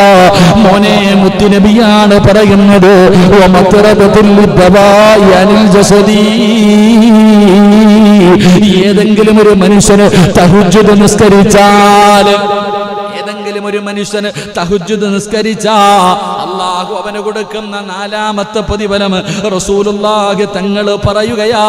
മോനെ, മുത്തുനബിയാണ് പറയുന്നത്, ഏതെങ്കിലും ഒരു മനുഷ്യന് തഹജ്ജുദ് നിസ്കരിച്ചാൽ, ഏതെങ്കിലും ഒരു മനുഷ്യന് തഹജ്ജുദ് നിസ്കരിച്ചാ അല്ലാഹു അവന് കൊടുക്കുന്ന നാലാമത്തെ പ്രതിഫലം റസൂലുള്ളാഹി തങ്ങൾ പറയുകയാ,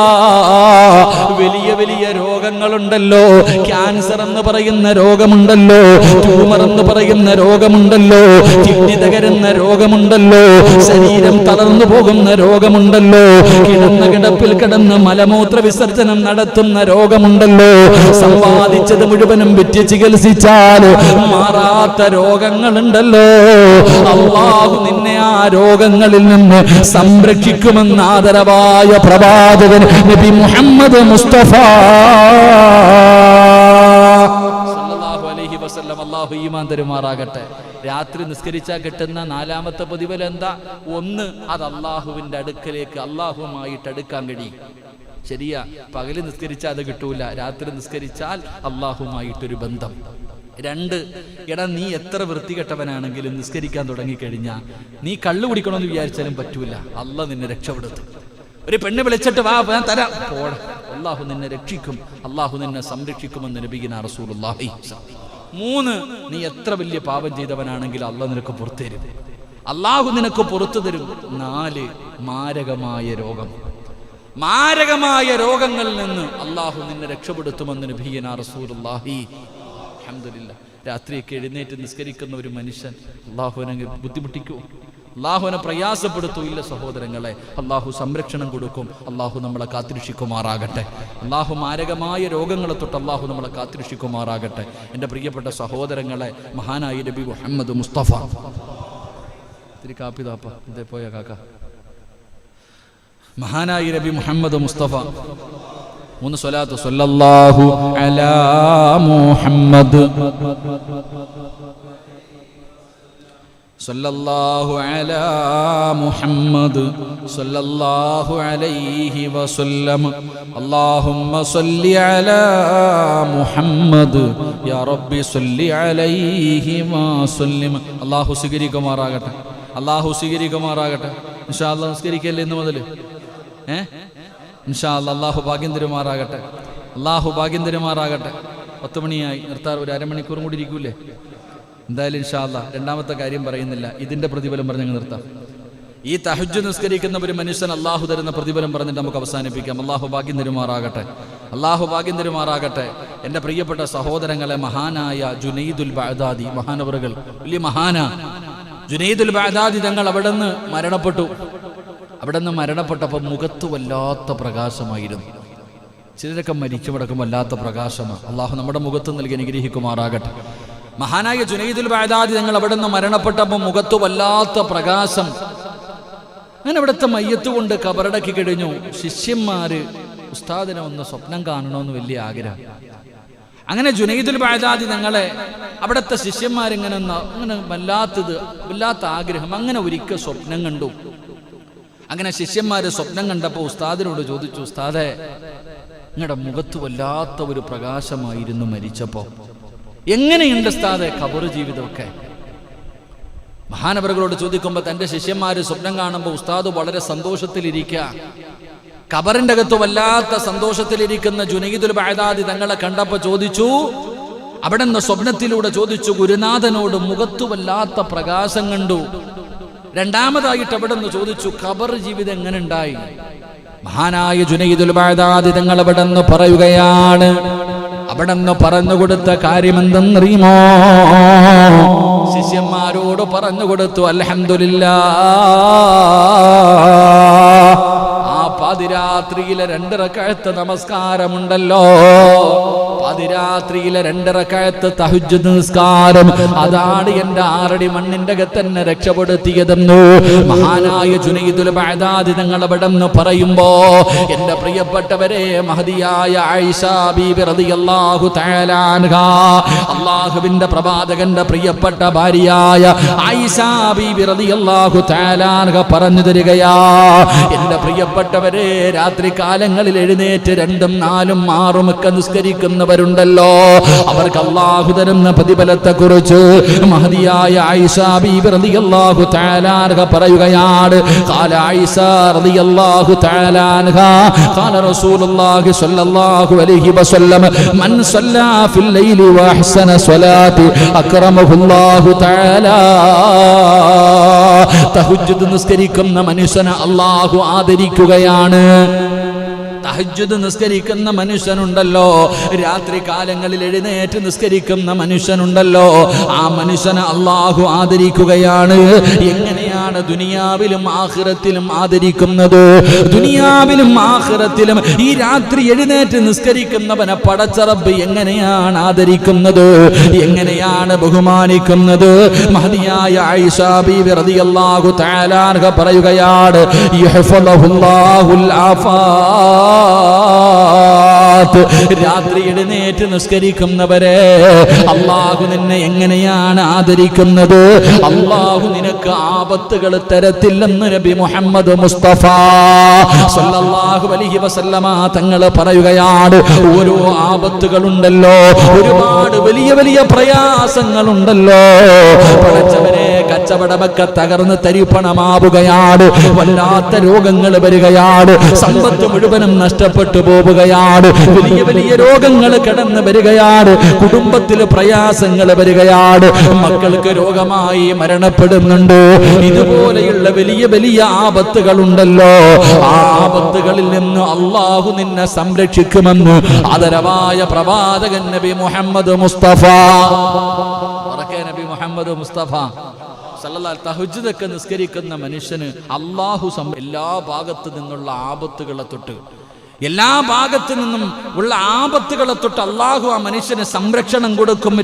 വലിയ വലിയ രോഗങ്ങളുണ്ടല്ലോ, ക്യാൻസർ എന്ന് പറയുന്ന രോഗമുണ്ടല്ലോ, ട്യൂമർ എന്ന് പറയുന്ന രോഗമുണ്ടല്ലോ, കിഡ്നി തകരുന്ന രോഗമുണ്ടല്ലോ, ശരീരം തളർന്നു പോകുന്ന രോഗമുണ്ടല്ലോ, കിടന്ന കിടപ്പിൽ കിടന്ന് മലമൂത്ര വിസർജനം നടത്തുന്ന രോഗമുണ്ടല്ലോ, സമ്പാദിച്ചത് മുഴുവനും വിറ്റ് ചികിത്സിച്ചാൽ മാറാത്ത രോഗങ്ങളുണ്ടല്ലോ. അല്ലാഹു നിന്നെ ആ രോഗങ്ങളിൽ നിന്ന് സംരക്ഷിക്കുമെന്ന് ആദരവായ പ്രവാചകൻ നബി മുഹമ്മദ് മുസ്തഫ സല്ലല്ലാഹു അലൈഹി വസല്ലം. അല്ലാഹു ഈമാൻ തരുമാറാകട്ടെ. രാത്രി നിസ്കരിച്ചാൽ കിട്ടുന്ന നാലാമത്തെ പ്രതിഫലം എന്താ? 1, അത് അല്ലാഹുവിന്റെ അടുക്കലേക്ക് അല്ലാഹുവുമായിട്ട് അടുക്കാൻ കഴിയും. ശരിയാ, പകല് നിസ്കരിച്ചാൽ അത് കിട്ടൂല, രാത്രി നിസ്കരിച്ചാൽ അല്ലാഹുവുമായിട്ടൊരു ബന്ധം. 2, എടാ, നീ എത്ര വൃത്തികെട്ടവനാണെങ്കിലും നിസ്കരിക്കാൻ തുടങ്ങിക്കഴിഞ്ഞാൽ നീ കള്ളു കുടിക്കണമെന്ന് വിചാരിച്ചാലും പറ്റൂല, അല്ലാഹു നിന്നെ രക്ഷപ്പെടുത്തും. ഒരു പെണ്ണ് വിളിച്ചിട്ട് വാ ഞാൻ തരാം, പോടാ, അല്ലാഹു നിന്നെ രക്ഷിക്കും, അല്ലാഹു നിന്നെ സംരക്ഷിക്കുമെന്ന് നബിയുനാ റസൂലുള്ളാഹി. 3, നീ എത്ര വലിയ പാപം ചെയ്തവനാണെങ്കിലും അല്ലാഹു നിനക്ക് പുറത്തു തരും, അല്ലാഹു നിനക്ക് പുറത്തു തരും. 4, മാരകമായ രോഗം, മാരകമായ രോഗങ്ങളിൽ നിന്ന് അല്ലാഹു നിന്നെ രക്ഷപ്പെടുത്തുമെന്ന് നബിയുനാ റസൂലുള്ളാഹി. അൽഹംദുലില്ലാഹ്. രാത്രിയൊക്കെ എഴുന്നേറ്റ് നിസ്കരിക്കുന്ന ഒരു മനുഷ്യൻ അല്ലാഹുവിനെ ബുദ്ധിമുട്ടിക്കൂ, അല്ലാഹുവിനെ പ്രയാസപ്പെടുത്തൂ? ഇല്ല സഹോദരങ്ങളെ, അല്ലാഹു സംരക്ഷണം കൊടുക്കും. അല്ലാഹു നമ്മളെ കാത്തിരക്ഷിക്കുമാറാകട്ടെ. അല്ലാഹു മാരകമായ രോഗങ്ങളെ തൊട്ട് അല്ലാഹു നമ്മളെ കാത്തിരക്ഷിക്കുമാറാകട്ടെ. എൻ്റെ പ്രിയപ്പെട്ട സഹോദരങ്ങളെ, മഹാനായ നബി മുഹമ്മദ് മുസ്തഫ, ഇത്തിരി കാപ്പി താപ്പ ഇതേ പോയ കാക്ക, മഹാനായ നബി മുഹമ്മദ് മുസ്തഫ 3 സ്വലാത്ത്. സല്ലല്ലാഹു അലാ മുഹമ്മദ്, സല്ലല്ലാഹു അലാ മുഹമ്മദ്, സല്ലല്ലാഹു അലൈഹി വസല്ലം. അല്ലാഹുമ്മ സല്ലി അലാ മുഹമ്മദ്, യാ റബ്ബി സല്ലി അലൈഹി വസല്ലം. അല്ലാഹു സ്വീകരിക്കുമാറാകട്ടെ, അല്ലാഹു സ്വീകരിക്കുമാറാകട്ടെ. ഇൻഷാ അല്ലാഹ് നിസ്കരിക്കല്ലേ ഇന്ന് മുതൽ? ഇൻഷാ അല്ലാഹ് അല്ലാഹു ഭാഗ്യം തരുമാറാകട്ടെ. അല്ലാഹു ഭാഗ്യം തരുമാറാകട്ടെ. 10 മണിയായി, നിർത്താർ. ഒരു അരമണിക്കൂറും കൂടി ഇരിക്കൂലേ? എന്തായാലും ഇൻഷാ അല്ലാഹ് രണ്ടാമത്തെ കാര്യം പറയുന്നില്ല, ഇതിന്റെ പ്രതിഫലം പറഞ്ഞ് അങ്ങ് നിർത്താം. ഈ തഹജ്ജുദ് നിസ്കരിക്കുന്ന ഒരു മനുഷ്യൻ അള്ളാഹു തരുന്ന പ്രതിഫലം പറഞ്ഞിട്ട് നമുക്ക് അവസാനിപ്പിക്കാം. അള്ളാഹു ഭാഗ്യം തരുമാറാകട്ടെ. അള്ളാഹു ഭാഗ്യം തരുമാറാകട്ടെ. എൻ്റെ പ്രിയപ്പെട്ട സഹോദരങ്ങളെ, മഹാനായ ജുനൈദുൽ ബഅദാദി മഹാനവറുകൾ, വലിയ മഹാന ജുനൈദുൽ ബഅദാദി തങ്ങൾ അവിടെ നിന്ന് മരണപ്പെട്ടു. അവിടെ നിന്ന് മരണപ്പെട്ടപ്പോൾ മുഖത്ത് വല്ലാത്ത പ്രകാശമായിരുന്നു. ചിലരൊക്കെ മരിച്ചു കിടക്കും, വല്ലാത്ത പ്രകാശമാണ്. അള്ളാഹു നമ്മുടെ മുഖത്ത് നൽകി അനുഗ്രഹിക്കുമാറാകട്ടെ. മഹാനായ ജുനൈദുൽ ബഅദാദി തങ്ങൾ അവിടെ നിന്ന് മരണപ്പെട്ടപ്പോൾ മുഖത്ത് വല്ലാത്ത പ്രകാശം. അങ്ങനെ അവിടുത്തെ മയ്യത്ത് കൊണ്ട് കബറടക്കി കഴിഞ്ഞു. ശിഷ്യന്മാര് ഉസ്താദിനെ ഒന്ന് സ്വപ്നം കാണണമെന്ന് വലിയ ആഗ്രഹം. അങ്ങനെ ജുനൈദുൽ ബഅദാദി തങ്ങളെ അവിടുത്തെ ശിഷ്യന്മാരിങ്ങനെ അങ്ങനെ വല്ലാത്ത ആഗ്രഹം. അങ്ങനെ ഒരിക്കൽ സ്വപ്നം കണ്ടു. അങ്ങനെ ശിഷ്യന്മാര് സ്വപ്നം കണ്ടപ്പോൾ ഉസ്താദിനോട് ചോദിച്ചു, ഉസ്താദേ, നിങ്ങളുടെ മുഖത്ത് വല്ലാത്ത ഒരു പ്രകാശമായിരുന്നു മരിച്ചപ്പോ, എങ്ങനെയുണ്ട് ഉസ്താദേ ഖബർ ജീവിതമൊക്കെ? മഹാനവറുകളോട് ചോദിക്കുമ്പോൾ തന്റെ ശിഷ്യന്മാര് സ്വപ്നം കാണുമ്പോൾ ഉസ്താദ് വളരെ സന്തോഷത്തിലിരിക്കുക. ഖബറിന്റെ അകത്ത് വല്ലാത്ത സന്തോഷത്തിലിരിക്കുന്ന ജുനൈദുൽ ബഅദാദി തങ്ങളെ കണ്ടപ്പോൾ ചോദിച്ചു, അവിടെ നിന്ന് സ്വപ്നത്തിലൂടെ ചോദിച്ചു, ഗുരുനാഥനോട് മുഖത്ത് വല്ലാത്ത പ്രകാശം കണ്ടു. രണ്ടാമതായിട്ട് അവിടെ നിന്ന് ചോദിച്ചു, ഖബർ ജീവിതം എങ്ങനെ ഉണ്ടായി? മഹാനായ ജുനൈദുൽ ബഅദാദി തങ്ങൾ അവിടെ നിന്ന് പറയുകയാണ്, അവിടെ നിന്ന് പറഞ്ഞു കൊടുത്ത കാര്യം എന്തെന്നറിയുമോ? ശിഷ്യന്മാരോട് പറഞ്ഞു കൊടുത്തു, അൽഹംദുലില്ലാഹ്, ആ പാതിരാത്രിയിലെ 2 റക്അത്ത് നമസ്കാരമുണ്ടല്ലോ, പാതിരാത്രിയിലെ 2 റക്അത്ത് തഹജ്ജുദ് നിസ്കാരം, അതാണ് എന്റെ 6 അടി മണ്ണിന്റെ അകത്ത് തന്നെ രക്ഷപ്പെടുത്തിയതെന്നു മഹാനായ ജുനൈദുൽ ബഅദാദി തങ്ങൾ അവിടെ നിന്ന് പറയുമ്പോ, എന്റെ പ്രിയപ്പെട്ടവരെ, മഹദിയായ ആയിഷ ബീബി റളിയല്ലാഹു തആല അൻഹാ, അല്ലാഹുവിന്റെ പ്രവാചകന്റെ പ്രിയപ്പെട്ട ഭാര്യയായ ആയിഷ ബീബി റളിയല്ലാഹു തആല അൻഹ പറഞ്ഞു തരികയാ, എന്റെ പ്രിയപ്പെട്ടവരെ, രാത്രി കാലങ്ങളിൽ എഴുന്നേറ്റ് 2ഉം 4ഉം 6ഉം ഒക്കെ നിസ്കരിക്കുന്നവരുണ്ടല്ലോ, അവർക്ക് അല്ലാഹു തരുന്ന പ്രതിഫലത്തെ കുറിച്ച് മഹദിയായ ആയിഷ ബീബി റളിയല്ലാഹു തആല അൻഹ പറയുകയാണ്. ഖാല ആയിഷ റളിയല്ലാഹു തആല അൻഹാ, ഖാല റസൂലുള്ളാഹി സ്വല്ലല്ലാഹു അലൈഹി വസല്ലം, മൻ സല്ലാ ഫിൽ ലൈലി വഅഹ്സന സ്വലാത്തി അക്റമഹുല്ലാഹു തആല, തഹജ്ജുദ് നിസ്കരിക്കുന്ന മനുഷ്യനെ അല്ലാഹു ആദരിക്കുകയാണ്. തഹജ്ജുദ് നിസ്കരിക്കുന്ന മനുഷ്യനുണ്ടല്ലോ, രാത്രി കാലങ്ങളിൽ എഴുന്നേറ്റ് നിസ്കരിക്കുന്ന മനുഷ്യനുണ്ടല്ലോ, ആ മനുഷ്യനെ അല്ലാഹു ആദരിക്കുകയാണ്. എങ്ങനെയാണ് ദുനിയാവിലും ആഖിറത്തിലും ആദരിക്കുന്നത്? ദുനിയാവിലും ആഖിറത്തിലും ഈ രാത്രി എഴുന്നേറ്റ് നിസ്കരിക്കുന്നവനെ പടച്ച റബ്ബ് എങ്ങനെയാണ് ആദരിക്കുന്നത്, എങ്ങനെയാണ് ബഹുമാനിക്കുന്നത്? മഹദിയായ ആയിഷ ബീവി റളിയല്ലാഹു തആല അൻഹ പറയുകയാണ്, യഹ്ഫദുല്ലാഹുൽ ആഫാ, രാത്രി എഴുന്നേറ്റ് നിസ്കരിക്കുന്നവരെ അല്ലാഹു നിന്നെ എങ്ങനെയാണ് ആദരിക്കുന്നത്? അല്ലാഹു നിനക്ക് ആപത്തുകൾ തരത്തില്ലെന്ന് നബി മുഹമ്മദ് മുസ്തഫ സല്ലല്ലാഹു അലൈഹി വസല്ലമ തങ്ങൾ പറയുകയാണ്. ഓരോ ആപത്തുകളുണ്ടല്ലോ, ഒരുപാട് വലിയ വലിയ പ്രയാസങ്ങളുണ്ടല്ലോ, പടച്ചവനെ, കച്ചവടമൊക്കെ തകർന്ന് തരിപ്പണമാവുകയാണ്, വല്ലാത്ത രോഗങ്ങൾ വരികയാണ്, സമ്പത്ത് മുഴുവനും നഷ്ടപ്പെട്ടു പോവുകയാണ്, വലിയ വലിയ രോഗങ്ങൾ കടന്നു വരികയാണ്, കുടുംബത്തിൽ പ്രയാസങ്ങൾ വരികയാണ്, മക്കൾക്ക് രോഗമായി മരണപ്പെടുന്നുണ്ട്. ഇതുപോലെയുള്ള വലിയ വലിയ ആപത്തുകളുണ്ടല്ലോ, ആ ആപത്തുകളിൽ നിന്ന് അല്ലാഹു നിന്നെ സംരക്ഷിക്കുമെന്ന് ആദരവായ പ്രവാചകൻ നബി മുഹമ്മദ് മുസ്തഫ, നബി മുഹമ്മദ് മുസ്തഫ സല്ലല്ലാഹു തഹജ്ജുദൊക്കെ നിസ്കരിക്കുന്ന മനുഷ്യന് അല്ലാഹു എല്ലാ ഭാഗത്തു നിന്നുള്ള ആപത്തുകളെ തൊട്ട്, എല്ലാ ഭാഗത്തു നിന്നും ഉള്ള ആപത്തുകളെ തൊട്ട് അല്ലാഹു ആ മനുഷ്യന് സംരക്ഷണം കൊടുക്കും.